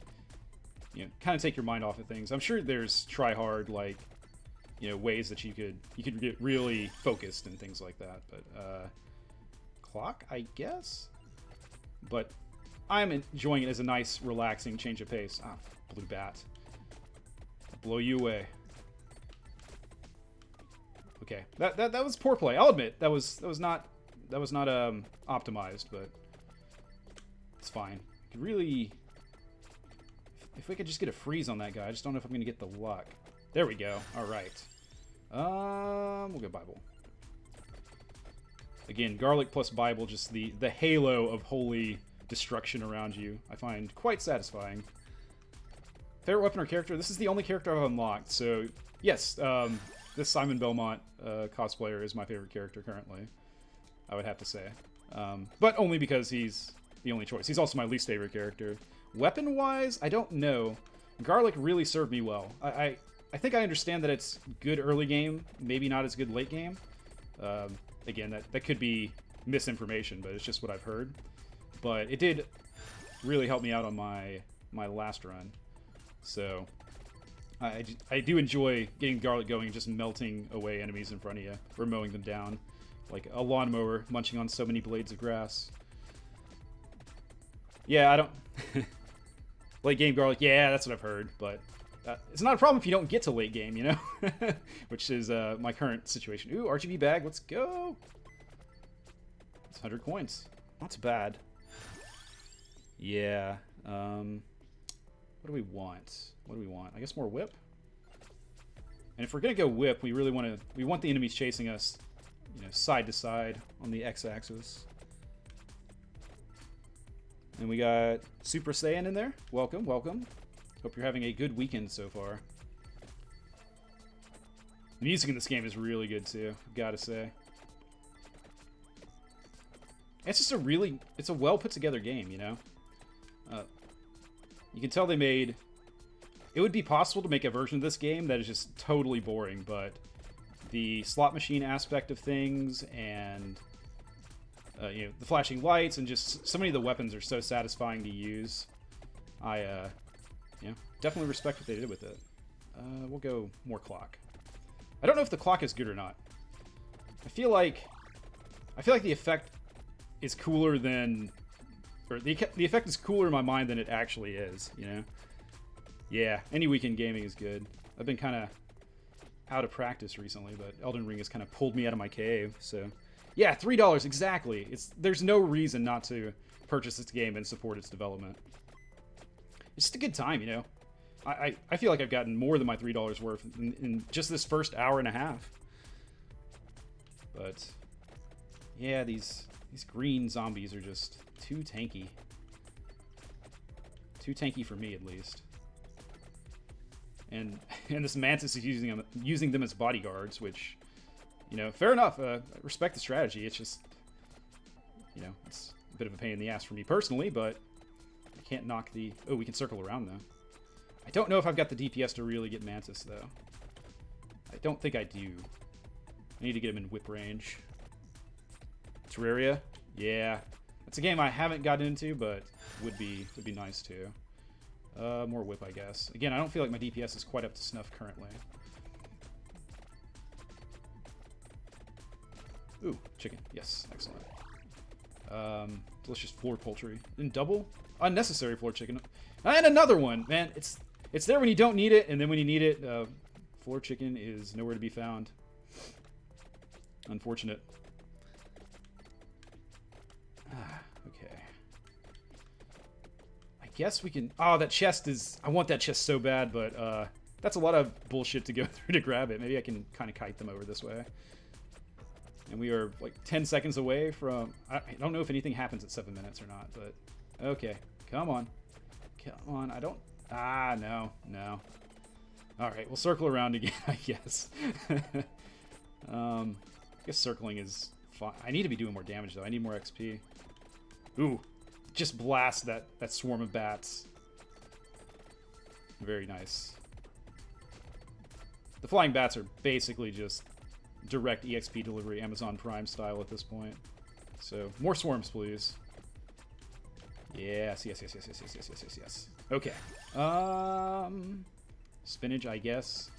you know, kind of take your mind off of things. I'm sure there's try hard, like, you know, ways that you could get really focused and things like that, but clock, I guess? But I'm enjoying it as a nice, relaxing change of pace. Ah, blue bat. I'll blow you away. Okay, that was poor play. I'll admit that was not optimized, but it's fine. Could really, if we could just get a freeze on that guy, I just don't know if I'm gonna get the luck. There we go. All right. We'll go Bible. Again, garlic plus Bible, just the halo of holy destruction around you, I find quite satisfying. Favorite weapon or character? This is the only character I've unlocked, so yes, this Simon Belmont cosplayer is my favorite character currently, I would have to say. But only because he's the only choice. He's also my least favorite character. Weapon-wise, I don't know. Garlic really served me well. I think I understand that it's good early game, maybe not as good late game. Again, that could be misinformation, but it's just what I've heard. But it did really help me out on my last run. So I do enjoy getting garlic going and just melting away enemies in front of you, or mowing them down. Like a lawnmower munching on so many blades of grass. Yeah, I don't... late game garlic, yeah, that's what I've heard, but it's not a problem if you don't get to late game, you know? Which is my current situation. Ooh, RGB bag, let's go! It's 100 coins. Not too bad. Yeah, what do we want? What do we want? I guess more whip? And if we're gonna go whip, we really want the enemies chasing us, you know, side to side on the x-axis. And we got Super Saiyan in there. Welcome, welcome. Hope you're having a good weekend so far. The music in this game is really good too, gotta say. It's just it's a well put together game, you know? You can tell they made... It would be possible to make a version of this game that is just totally boring, but the slot machine aspect of things and you know, the flashing lights and just so many of the weapons are so satisfying to use. I you know, definitely respect what they did with it. We'll go more clock. I don't know if the clock is good or not. I feel like the effect is cooler than, or the effect is cooler in my mind than it actually is, you know? Yeah, any weekend gaming is good. I've been kind of out of practice recently, but Elden Ring has kind of pulled me out of my cave, so... Yeah, $3, exactly. There's no reason not to purchase this game and support its development. It's just a good time, you know? I feel like I've gotten more than my $3 worth in just this first hour and a half. But, yeah, these green zombies are just too tanky. Too tanky for me, at least. And this Mantis is using them as bodyguards, which, you know, fair enough. I respect the strategy. It's just, you know, it's a bit of a pain in the ass for me personally, but I can't knock the... Oh, we can circle around, though. I don't know if I've got the DPS to really get Mantis, though. I don't think I do. I need to get him in whip range. Terraria? Yeah. It's a game I haven't gotten into, but would be nice too. More whip, I guess. Again, I don't feel like my DPS is quite up to snuff currently. Ooh, chicken. Yes, excellent. Delicious floor poultry. And double? Unnecessary floor chicken. And another one! Man, it's there when you don't need it, and then when you need it, floor chicken is nowhere to be found. Unfortunate. Okay. I guess we can... Oh, that chest is... I want that chest so bad, but that's a lot of bullshit to go through to grab it. Maybe I can kind of kite them over this way. And we are like 10 seconds away from... I don't know if anything happens at 7 minutes or not, but... Okay. Come on. Come on. I don't... Ah, no. No. Alright, we'll circle around again, I guess. I guess circling is fine. I need to be doing more damage, though. I need more XP. Ooh. Just blast that swarm of bats. Very nice. The flying bats are basically just direct EXP delivery, Amazon Prime style at this point. So, more swarms, please. Yes, yes, yes, yes, yes, yes, yes, yes, yes, yes. Okay. Spinach, I guess.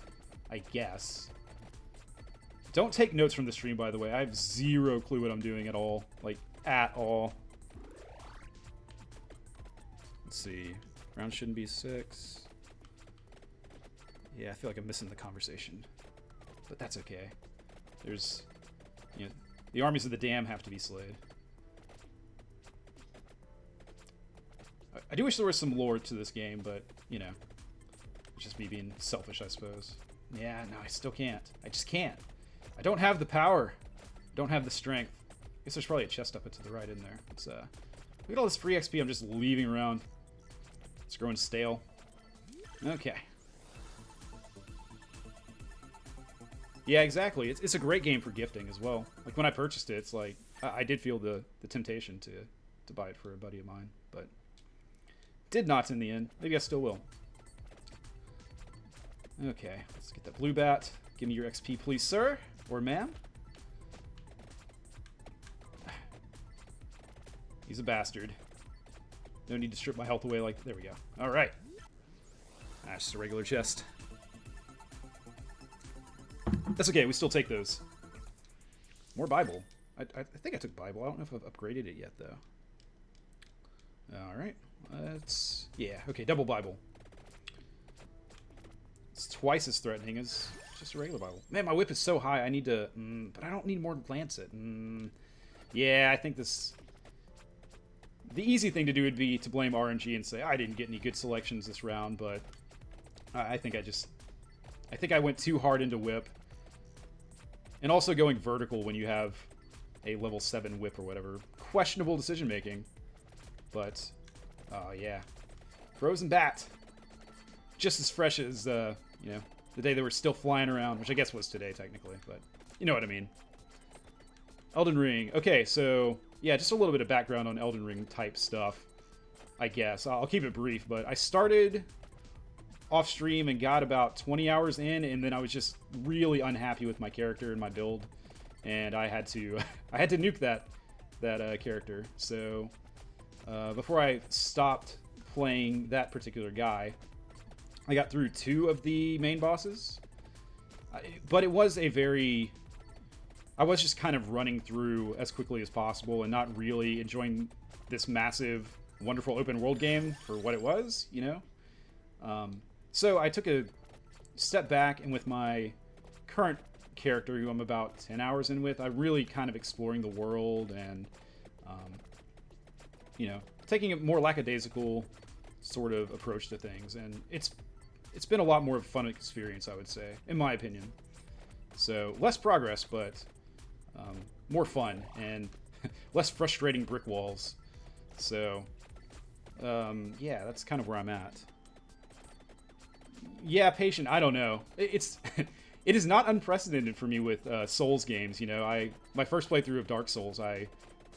I guess. Don't take notes from the stream, by the way. I have zero clue what I'm doing at all. Like, at all. Let's see. Round shouldn't be 6. Yeah, I feel like I'm missing the conversation. But that's okay. There's... You know, the armies of the damned have to be slayed. I do wish there was some lore to this game, but, you know. It's just me being selfish, I suppose. Yeah, no, I still can't. I just can't. I don't have the power. I don't have the strength. I guess there's probably a chest up to the right in there. It's, look at all this free XP I'm just leaving around. It's growing stale. Okay. Yeah, exactly. It's a great game for gifting as well. Like, when I purchased it, it's like... I did feel the temptation to buy it for a buddy of mine, but... Did not in the end. Maybe I still will. Okay, let's get that blue bat. Give me your XP, please, sir. Or ma'am. He's a bastard. No need to strip my health away like... There we go. Alright. That's just a regular chest. That's okay, we still take those. More Bible. I think I took Bible. I don't know if I've upgraded it yet, though. Alright. Let's... Yeah, okay, double Bible. It's twice as threatening as just a regular Bible. Man, my whip is so high, I need to... but I don't need more Lancet. Yeah, I think this... The easy thing to do would be to blame RNG and say, I didn't get any good selections this round, but... I think I went too hard into whip. And also going vertical when you have a level 7 whip or whatever. Questionable decision-making. But... Oh, yeah. Frozen Bat. Just as fresh as, you know, the day they were still flying around, which I guess was today, technically, but you know what I mean. Elden Ring. Okay, so, yeah, just a little bit of background on Elden Ring type stuff, I guess. I'll keep it brief, but I started off stream and got about 20 hours in, and then I was just really unhappy with my character and my build, and I had to, I had to nuke that character, so... before I stopped playing that particular guy, I got through 2 of the main bosses. But it was a very... I was just kind of running through as quickly as possible and not really enjoying this massive, wonderful open world game for what it was, you know? So I took a step back, and with my current character, who I'm about 10 hours in with, I'm really kind of exploring the world and... you know, taking a more lackadaisical sort of approach to things, and it's been a lot more of a fun experience, I would say, in my opinion. So, less progress, but more fun, and less frustrating brick walls. So, yeah, that's kind of where I'm at. Yeah, patient, I don't know. It is not unprecedented for me with Souls games, you know. My first playthrough of Dark Souls, I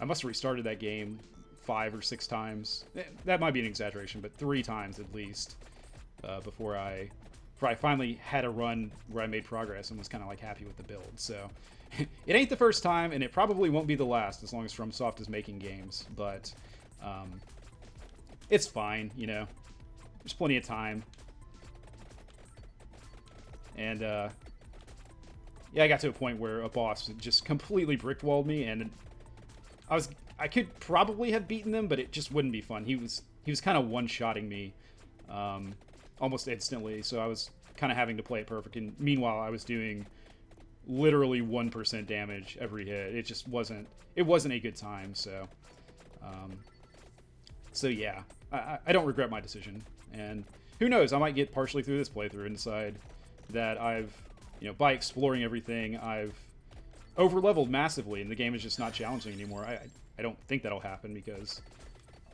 must have restarted that game 5 or 6 times. That might be an exaggeration, but 3 times at least before I I finally had a run where I made progress and was kind of like happy with the build. So it ain't the first time, and it probably won't be the last as long as FromSoft is making games. But it's fine, you know. There's plenty of time. And yeah, I got to a point where a boss just completely brick-walled me, and I could probably have beaten them, but it just wouldn't be fun. He was kind of one-shotting me almost instantly, so I was kind of having to play it perfect. And meanwhile, I was doing literally 1% damage every hit. It just wasn't a good time. So so yeah, I don't regret my decision. And who knows, I might get partially through this playthrough and decide that I've, you know, by exploring everything, I've over-leveled massively, and the game is just not challenging anymore. I don't think that'll happen because,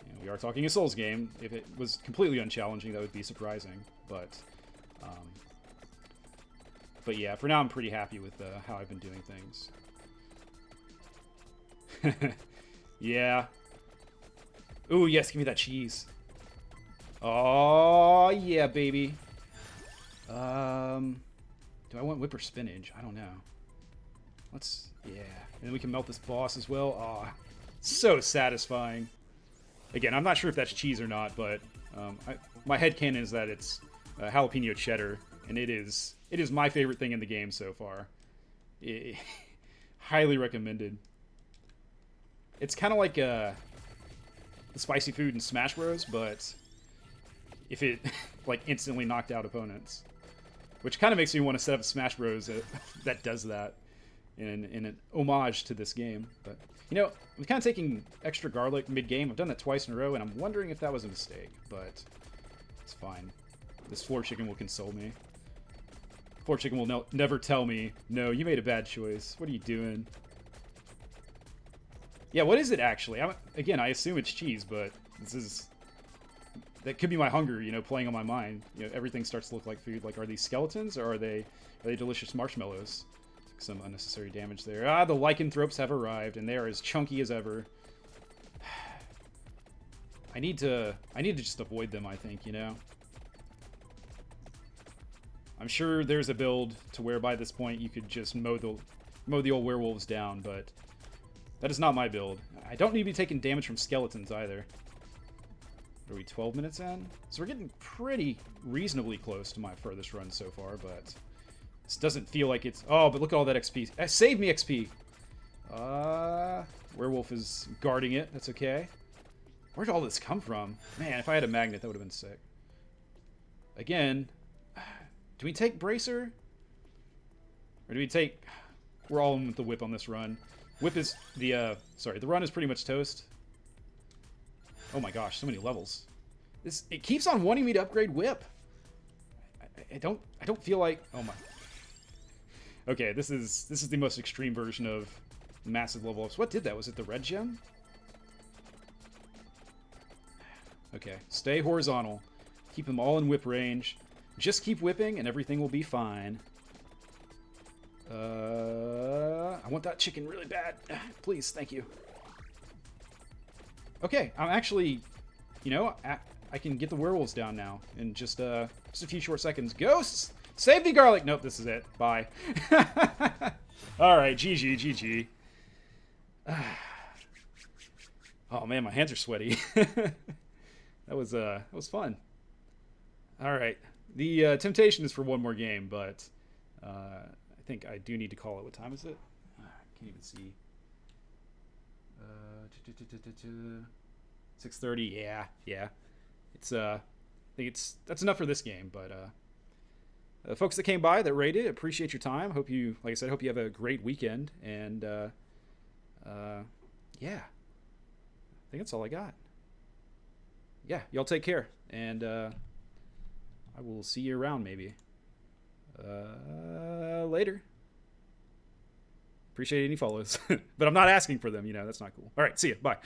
you know, we are talking a Souls game. If it was completely unchallenging, that would be surprising. But yeah, for now I'm pretty happy with how I've been doing things. Yeah. Ooh, yes, give me that cheese. Oh, yeah, baby. Do I want whip or spinach? I don't know. Yeah. And then we can melt this boss as well. Oh, so satisfying. Again, I'm not sure if that's cheese or not, but my headcanon is that it's jalapeno cheddar, and it is my favorite thing in the game so far. Highly recommended. It's kind of like the spicy food in Smash Bros, but if it like instantly knocked out opponents, which kind of makes me want to set up Smash Bros that does that in an homage to this game. But you know, I'm kind of taking extra garlic mid-game. I've done that twice in a row, and I'm wondering if that was a mistake, but it's fine. This floor chicken will console me. Floor chicken will never tell me, no, you made a bad choice. What are you doing? Yeah, what is it actually? Again, I assume it's cheese, but that could be my hunger, you know, playing on my mind. You know, everything starts to look like food. Like, are these skeletons, or are they delicious marshmallows? Some unnecessary damage there. Ah, the lycanthropes have arrived, and they are as chunky as ever. I need to just avoid them, I think, you know? I'm sure there's a build to where by this point you could just mow the old werewolves down, but that is not my build. I don't need to be taking damage from skeletons either. Are we 12 minutes in? So we're getting pretty reasonably close to my furthest run so far, but this doesn't feel like it's... Oh, but look at all that XP. Save me XP! Werewolf is guarding it. That's okay. Where'd all this come from? Man, if I had a magnet, that would have been sick. Again, do we take Bracer? Or do we take... We're all in with the whip on this run. Whip is the... Sorry, the run is pretty much toast. Oh my gosh, so many levels. It keeps on wanting me to upgrade whip. I don't feel like... Oh my... Okay, this is the most extreme version of massive level ups. What did that? Was it the red gem? Okay, stay horizontal. Keep them all in whip range. Just keep whipping and everything will be fine. I want that chicken really bad. Please, thank you. Okay, I'm actually, you know, I can get the werewolves down now in just a few short seconds. Ghosts! Save the garlic! Nope, this is it. Bye. Alright, GG. Oh man, my hands are sweaty. That was fun. Alright, the temptation is for one more game, but I think I do need to call it. What time is it? I can't even see. 6:30. Yeah. It's I think that's enough for this game. But folks that came by, that rated, appreciate your time. Hope you, like I said, hope you have a great weekend. And yeah, I think that's all I got. Yeah, y'all take care, and I will see you around maybe. Later. Appreciate any follows, but I'm not asking for them. You know, that's not cool. All right, see ya. Bye.